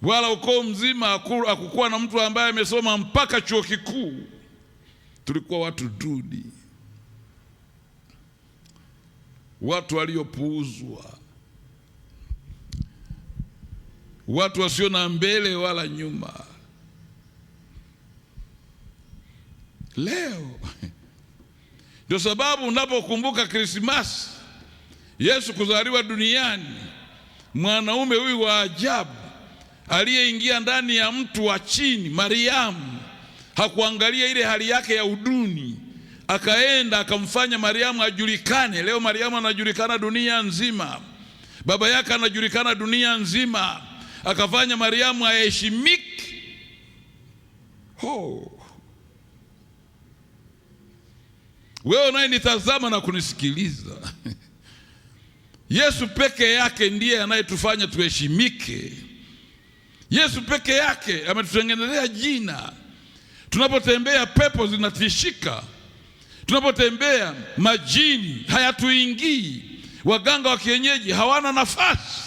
wala ukoo mzima hakukuwa na mtu ambaye amesoma mpaka chuo kikuu. Tulikuwa watu duni, watu waliopuuzwa, watu wasio na mbele wala nyuma. Leo ndio sababu unapokumbuka Krismasi, Yesu kuzaliwa duniani, mwanaume huyu wa ajabu aliyeingia ndani ya mtu wa chini, Mariamu, hakuangalia ile hali yake ya uduni, akaenda akamfanya Mariamu ajulikane. Leo Mariamu anajulikana dunia nzima, baba yake anajulikana dunia nzima, akafanya Mariamu aheshimiki. Wewe unayenitazama na kunisikiliza, Yesu peke yake ndiye anayetufanya tuheshimike. Yesu peke yake ametutengenezea jina. Tunapotembea pepo zinatishika, tunapotembea majini hayatuingii, waganga wa kienyeji hawana nafasi.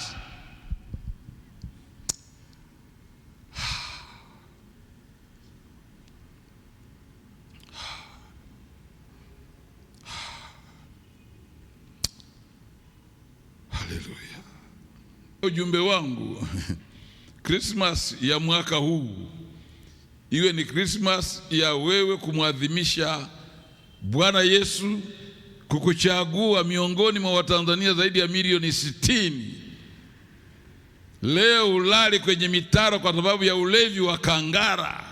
Haleluya. Ujumbe wangu Christmas ya mwaka huu iwe ni Christmas ya wewe kumwadhimisha Bwana Yesu, kukuchagua miongoni mwa Watanzania zaidi ya milioni 60. Leo ulali kwenye mitaro kwa sababu ya ulevi wa kangara.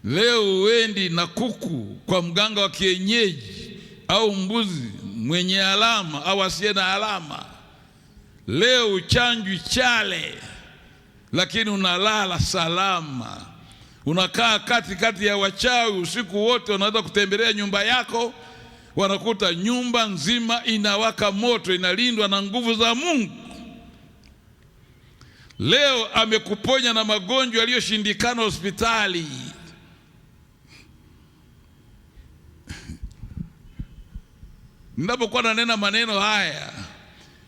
Leo uendi na kuku kwa mganga wa kienyeji au mbuzi mwenye alama au asiye na alama. Leo uchanjwi chale, lakini unalala salama. Unakaa kati ya wachawi usiku wote, wanaweza kutembelea nyumba yako, wanakuta nyumba nzima inawaka moto, inalindwa na nguvu za Mungu. Leo amekuponya na magonjwa yaliyoshindikana hospitali. Ninapokuwa nanena maneno haya,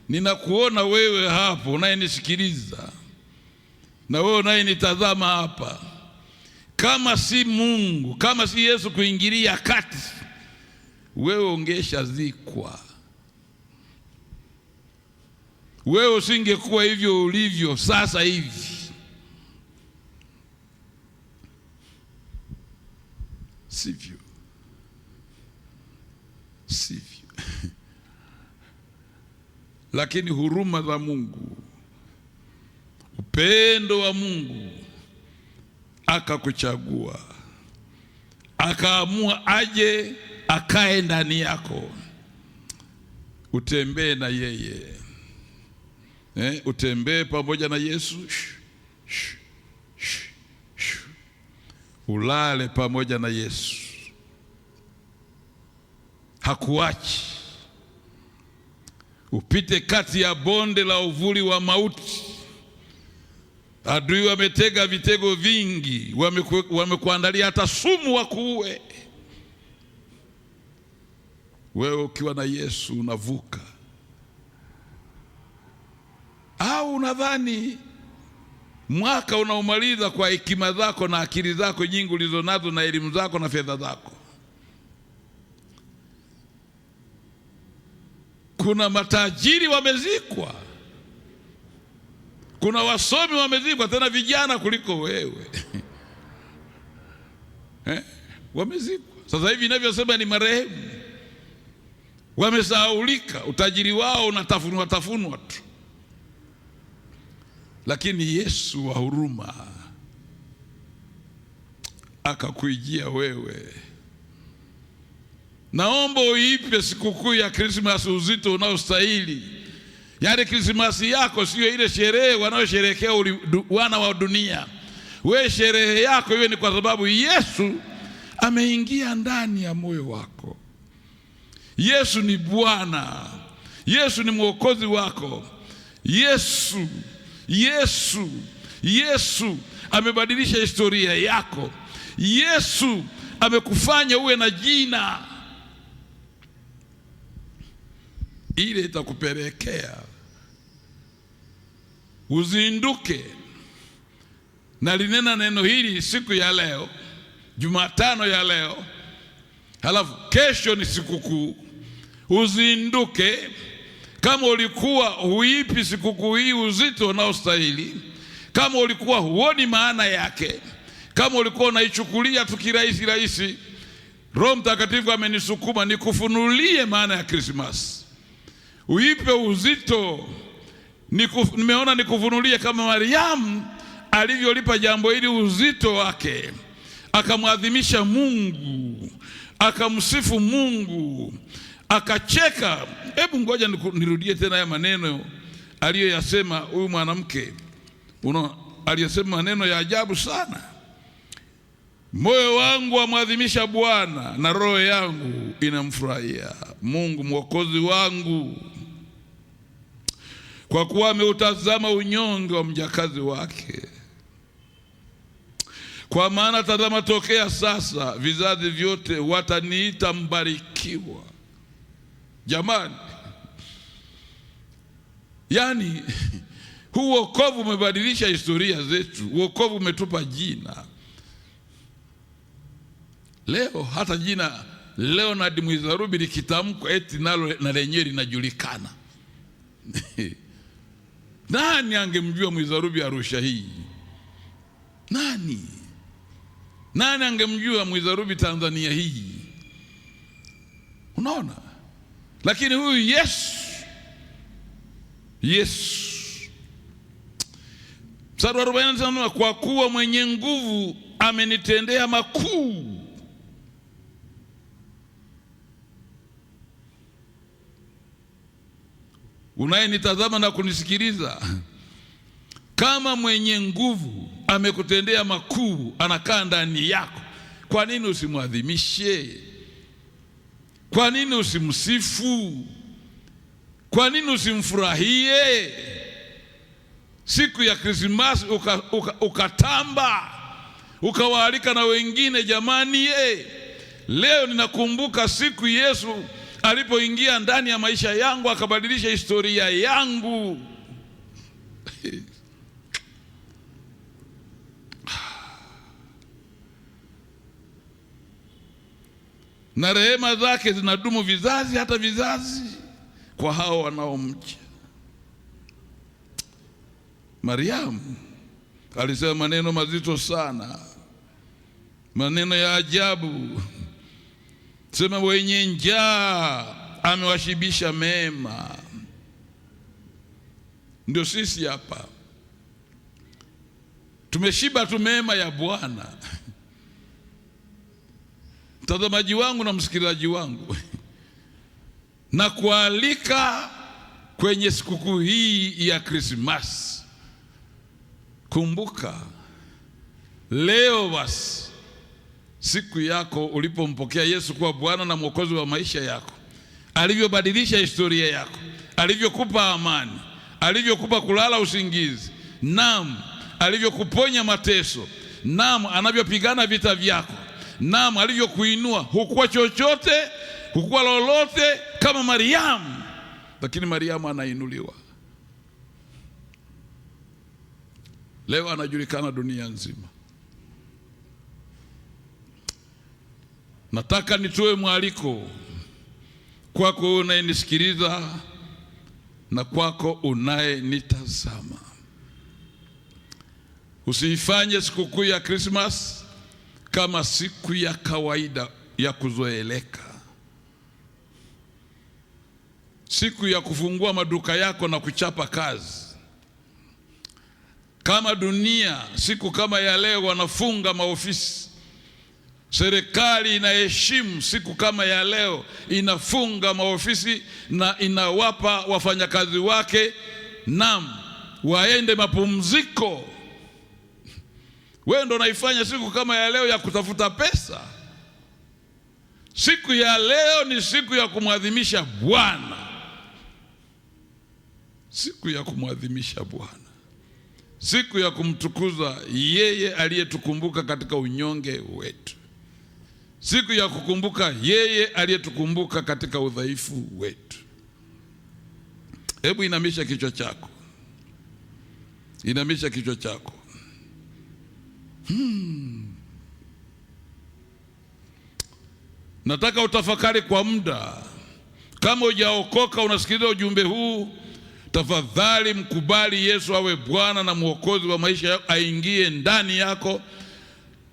ninakuona wewe hapo unayenisikiliza, na wewe unayenitazama hapa. Kama si Mungu, kama si Yesu kuingilia kati, wewe ungeshazikwa. Wewe usingekuwa hivyo ulivyo sasa hivi. Sivyo. Lakini huruma za Mungu, upendo wa Mungu, akakuchagua, akaamua aje akae ndani yako, utembee na yeye, utembee pamoja na Yesu, ulale pamoja na Yesu. Hakuachi. Upite kati ya bonde la uvuli wa mauti. Adui wametega vitego vingi, wamekuandalia hata sumu wakuue. Wewe ukiwa na Yesu unavuka. Au unadhani mwaka unaumaliza kwa hekima zako na akili zako nyingi ulizonazo na elimu zako na fedha zako? Kuna matajiri wamezikwa, kuna wasomi wamezikwa, tena vijana kuliko wewe. Wamezikwa. Sasa hivi ninavyosema ni marehemu. wamesahaulika, utajiri wao unatafunwa tu. Lakini Yesu wa huruma akakuijia wewe. Naomba uipe sikukuu ya Krismasi uzito unaostahili. Yaani Krismasi yako sio ile sherehe wanaosherehekea wana wa dunia. Wewe sherehe yako iwe ni kwa sababu Yesu ameingia ndani ya moyo wako. Yesu ni Bwana. Yesu ni Mwokozi wako. Yesu amebadilisha historia yako. Yesu amekufanya uwe na jina. Ile itakupelekea uzinduke. Na linena neno hili siku ya leo, Jumatano ya leo, halafu kesho ni sikukuu. Uzinduke. Kama ulikuwa huipi sikukuu hii uzito unaostahili, kama ulikuwa huoni maana yake, kama ulikuwa unaichukulia tu kirahisi, Roho Mtakatifu amenisukuma nikufunulie maana ya Krismasi. Uipe uzito. Nimeona nikufunulie kama Mariamu alivyolipa jambo hili uzito wake, akamwadhimisha Mungu, akamsifu Mungu, akacheka. Hebu ngoja nirudie tena haya maneno aliyoyasema huyu mwanamke. Aliyasema maneno ya ajabu sana. Moyo wangu amwadhimisha Bwana na roho yangu inamfurahia Mungu Mwokozi wangu, kwa kuwa ameutazama unyonge wa mjakazi wake. Kwa maana tazama, tokea sasa vizazi vyote wataniita mbarikiwa. Jamani, yani huu wokovu umebadilisha historia zetu. Wokovu umetupa jina. Leo hata jina Leonard Mwizarubi likitamkwa eti nalo na lenyewe linajulikana. Nani angemjua Mwizarubi Arusha hii? Nani angemjua Mwizarubi Tanzania hii? Unaona? Lakini huyu Yesu. Mstari wa 40 anasema, kwa kuwa mwenye nguvu amenitendea makuu. Unayenitazama na kunisikiliza, kama mwenye nguvu amekutendea makuu, anakaa ndani yako, kwa nini usimwadhimishe? Kwa nini usimsifu? Kwa nini usimfurahie? Siku ya Krismasi ukatamba, ukawaalika na wengine. Jamani, leo ninakumbuka siku Yesu alipoingia ndani ya maisha yangu, akabadilisha historia yangu. Na rehema zake zinadumu vizazi hata vizazi kwa hao wanaomcha. Mariamu alisema maneno mazito sana, maneno ya ajabu. Sema, wenye njaa amewashibisha mema. Ndio sisi hapa tumeshiba tu mema ya Bwana. Mtazamaji wangu na msikilizaji wangu, na kualika kwenye sikukuu hii ya Krismasi. Kumbuka leo basi siku yako ulipompokea Yesu kuwa Bwana na Mwokozi wa maisha yako, alivyobadilisha historia yako, alivyokupa amani, alivyokupa kulala usingizi, naam, alivyokuponya mateso, naam, anavyopigana vita vyako, naam, alivyokuinua. Hukuwa chochote, hukuwa lolote kama Mariamu, lakini Mariamu anainuliwa. Leo anajulikana dunia nzima. Nataka nitoe mwaliko kwako unayenisikiliza na kwako unayenitazama. Usiifanye sikukuu ya Krismasi kama siku ya kawaida ya kuzoeleka. siku ya kufungua maduka yako na kuchapa kazi. Kama dunia siku kama ya leo wanafunga maofisi, serikali inaheshimu siku kama ya leo, inafunga maofisi na inawapa wafanyakazi wake waende mapumziko. Wewe ndo unaifanya siku kama ya leo ya kutafuta pesa. Siku ya leo ni siku ya kumwadhimisha Bwana. Siku ya kumwadhimisha Bwana. Siku ya kumtukuza yeye aliyetukumbuka katika unyonge wetu. Siku ya kukumbuka yeye aliyetukumbuka katika udhaifu wetu. Hebu inamisha kichwa chako. Inamisha kichwa chako. Nataka utafakari kwa muda. Kama hujaokoka unasikiliza ujumbe huu, tafadhali mkubali Yesu awe Bwana na Mwokozi wa maisha yako, aingie ndani yako.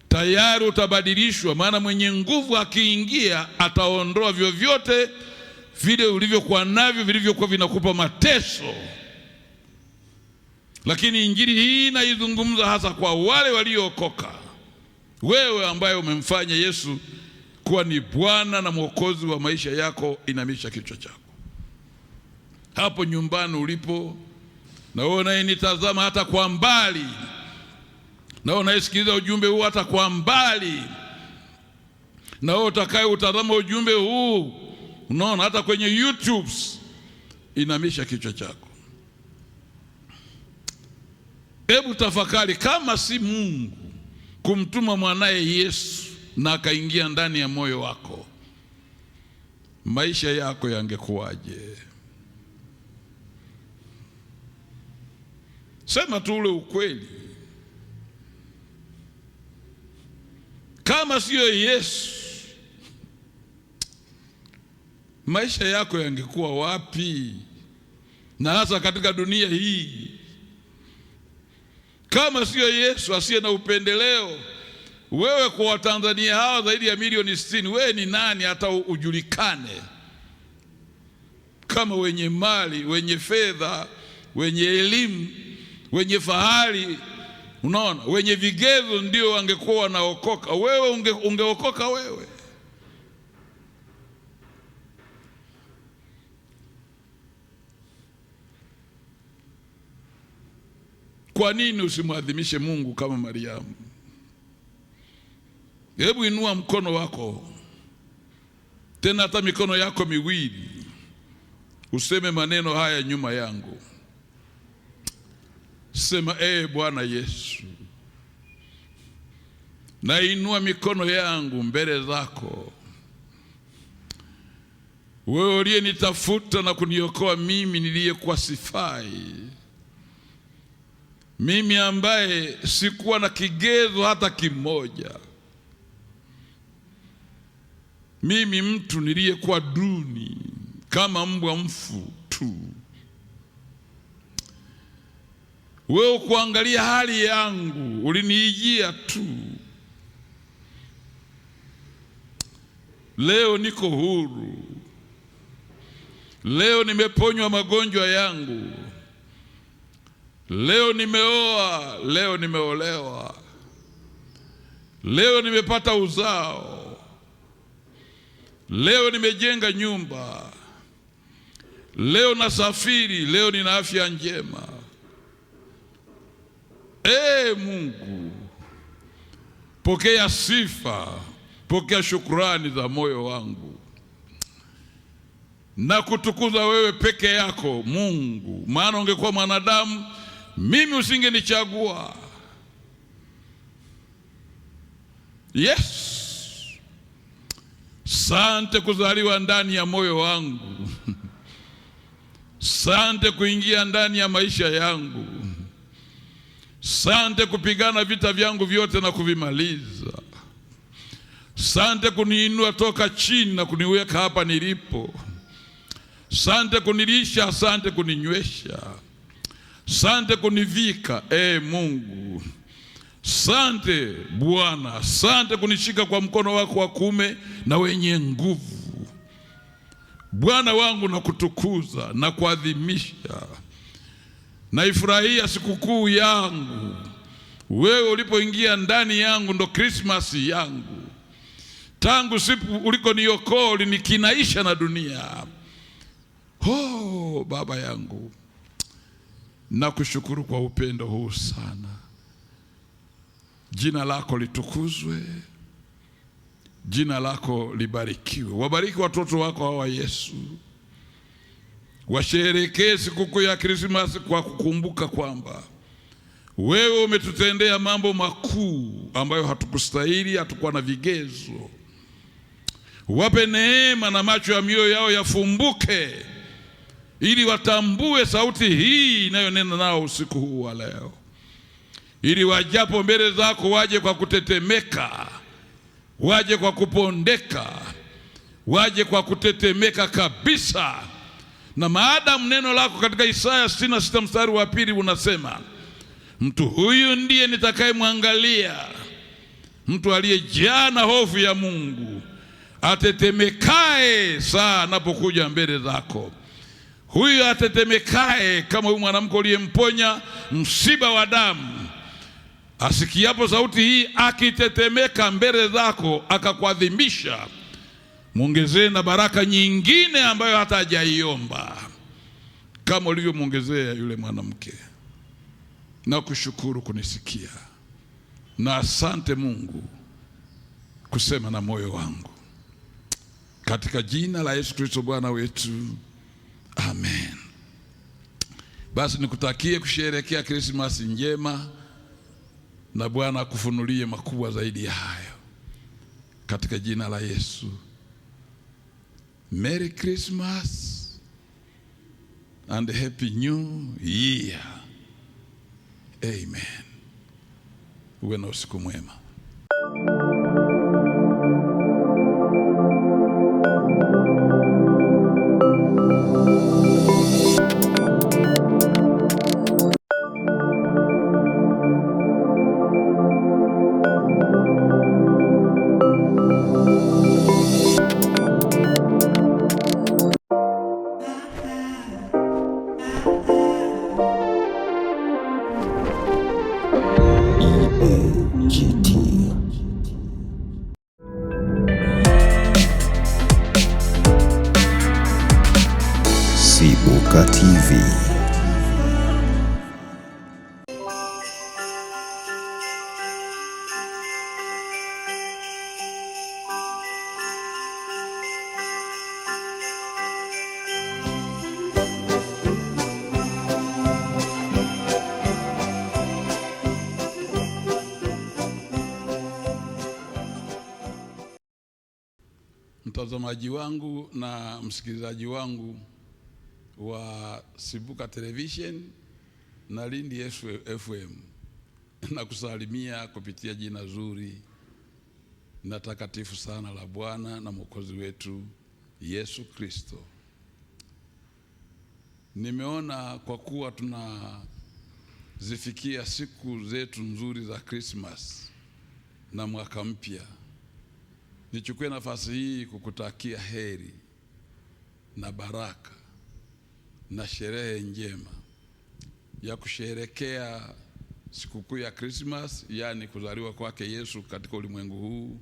Tayari utabadilishwa, maana mwenye nguvu akiingia ataondoa vyovyote vile ulivyokuwa navyo vilivyokuwa vinakupa mateso. Lakini injili hii naizungumza hasa kwa wale waliookoka. Wewe ambaye umemfanya Yesu kuwa ni Bwana na Mwokozi wa maisha yako, inamisha kichwa chako. Hapo nyumbani ulipo, na wewe unayenitazama hata kwa mbali, na wewe unayesikiliza ujumbe huu hata kwa mbali, na wewe utakaye utazama ujumbe huu, unaona hata kwenye YouTube, inamisha kichwa chako. Hebu tafakari, kama si Mungu kumtuma mwanaye Yesu na akaingia ndani ya moyo wako, maisha yako yangekuwaje? Sema tu ule ukweli. Kama sio Yesu, maisha yako yangekuwa wapi? Na hasa katika dunia hii. Kama sio Yesu asiye na upendeleo, wewe kwa Watanzania hawa zaidi ya milioni 60, wewe ni nani hata ujulikane? Kama wenye mali, wenye fedha, wenye elimu, wenye fahari, unaona, wenye vigezo ndio wangekuwa wanaokoka, wewe ungeokoka wewe? Kwa nini usimwadhimishe Mungu kama Mariamu? Hebu inua mkono wako, tena hata mikono yako miwili, useme maneno haya nyuma yangu. Sema, Bwana Yesu, nainua mikono yangu mbele zako. Wewe uliyenitafuta na kuniokoa mimi niliyekuwa sifai, mimi ambaye sikuwa na kigezo hata kimoja, mimi mtu niliyekuwa duni kama mbwa mfu tu. Wewe kuangalia hali yangu, ulinijia tu. Leo niko huru. Leo nimeponywa magonjwa yangu. Leo nimeoa, leo nimeolewa. Leo nimepata uzao. Leo nimejenga nyumba. Leo nasafiri, leo nina afya njema. Mungu, pokea sifa, pokea shukrani za moyo wangu. Na kutukuza wewe peke yako Mungu, maana ungekuwa mwanadamu mimi usingenichagua. Yes. Sante kuzaliwa ndani ya moyo wangu. Sante kuingia ndani ya maisha yangu. Sante kupigana vita vyangu vyote na kuvimaliza. Sante kuniinua toka chini na kuniweka hapa nilipo. Sante kunilisha, sante kuninywesha. Sante kunivika, Mungu. Sante Bwana, sante kunishika kwa mkono wako wa kuume na wenye nguvu. Bwana wangu nakutukuza na kuadhimisha, naifurahia sikukuu yangu. Wewe ulipoingia ndani yangu ndo Krismasi yangu. Tangu siku ulikoniokoa ulinikinaisha na dunia. Baba yangu, nakushukuru kwa upendo huu sana. Jina lako litukuzwe, jina lako libarikiwe. Wabariki watoto wako hawa Yesu, washerehekee sikukuu ya Krismasi kwa kukumbuka kwamba wewe umetutendea mambo makuu ambayo hatukustahili, hatukuwa na vigezo. Wape neema na macho ya mioyo yao yafumbuke, ili watambue sauti hii inayonena nao usiku huu wa leo, ili wajapo mbele zako waje kwa kutetemeka, waje kwa kupondeka, waje kwa kutetemeka kabisa. Na maadamu neno lako katika Isaya 66 mstari wa 2 unasema, mtu huyu ndiye nitakayemwangalia, mtu aliyejaa na hofu ya Mungu, atetemekae saa anapokuja mbele zako. Huyu atetemekae kama huyu mwanamke uliyemponya msiba wa damu, asikiapo sauti hii akitetemeka mbele zako akakuadhimisha, muongezee na baraka nyingine ambayo hata hajaiomba, kama ulivyomuongezea yule mwanamke. Na kushukuru kunisikia, na asante Mungu kusema na moyo wangu, katika jina la Yesu Kristo Bwana wetu, amen. Basi nikutakie kusherehekea Krismasi njema, na Bwana akufunulie makubwa zaidi ya hayo, katika jina la Yesu. Merry Christmas and Happy New Year. Amen. Uwe na usiku mwema. Sibuka TV. Mtazamaji wangu na msikilizaji wangu wa Sibuka Television na Lindi FM, na kusalimia kupitia jina zuri na takatifu sana la Bwana na Mwokozi wetu Yesu Kristo. Nimeona kwa kuwa tunazifikia siku zetu nzuri za Christmas na mwaka mpya, nichukue nafasi hii kukutakia heri na baraka na sherehe njema ya kusherehekea sikukuu ya Christmas, yani kuzaliwa kwake Yesu katika ulimwengu huu,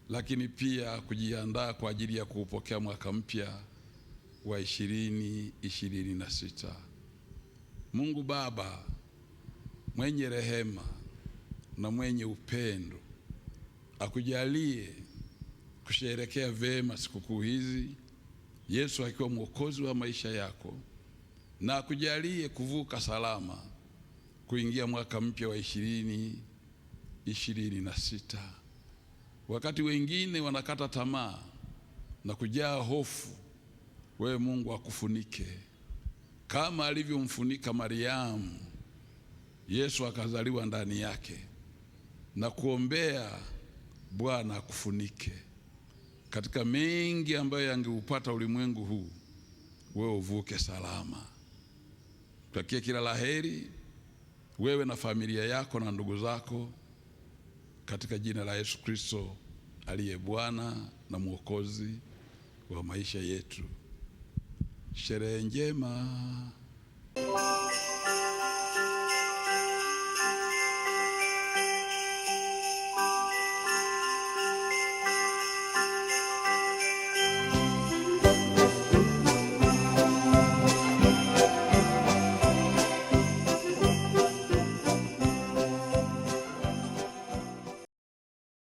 lakini pia kujiandaa kwa ajili ya kuupokea mwaka mpya wa 2026. Mungu Baba mwenye rehema na mwenye upendo akujalie kusherehekea vema sikukuu hizi, Yesu akiwa mwokozi wa maisha yako, na akujalie kuvuka salama kuingia mwaka mpya wa 2026. Wakati wengine wanakata tamaa na kujaa hofu, wewe Mungu akufunike kama alivyomfunika Mariamu. Yesu akazaliwa ndani yake, na kuombea Bwana akufunike katika mengi ambayo yangeupata ulimwengu huu, wewe uvuke salama. Tutakie kila laheri wewe na familia yako na ndugu zako, katika jina la Yesu Kristo aliye Bwana na Mwokozi wa maisha yetu. Sherehe njema.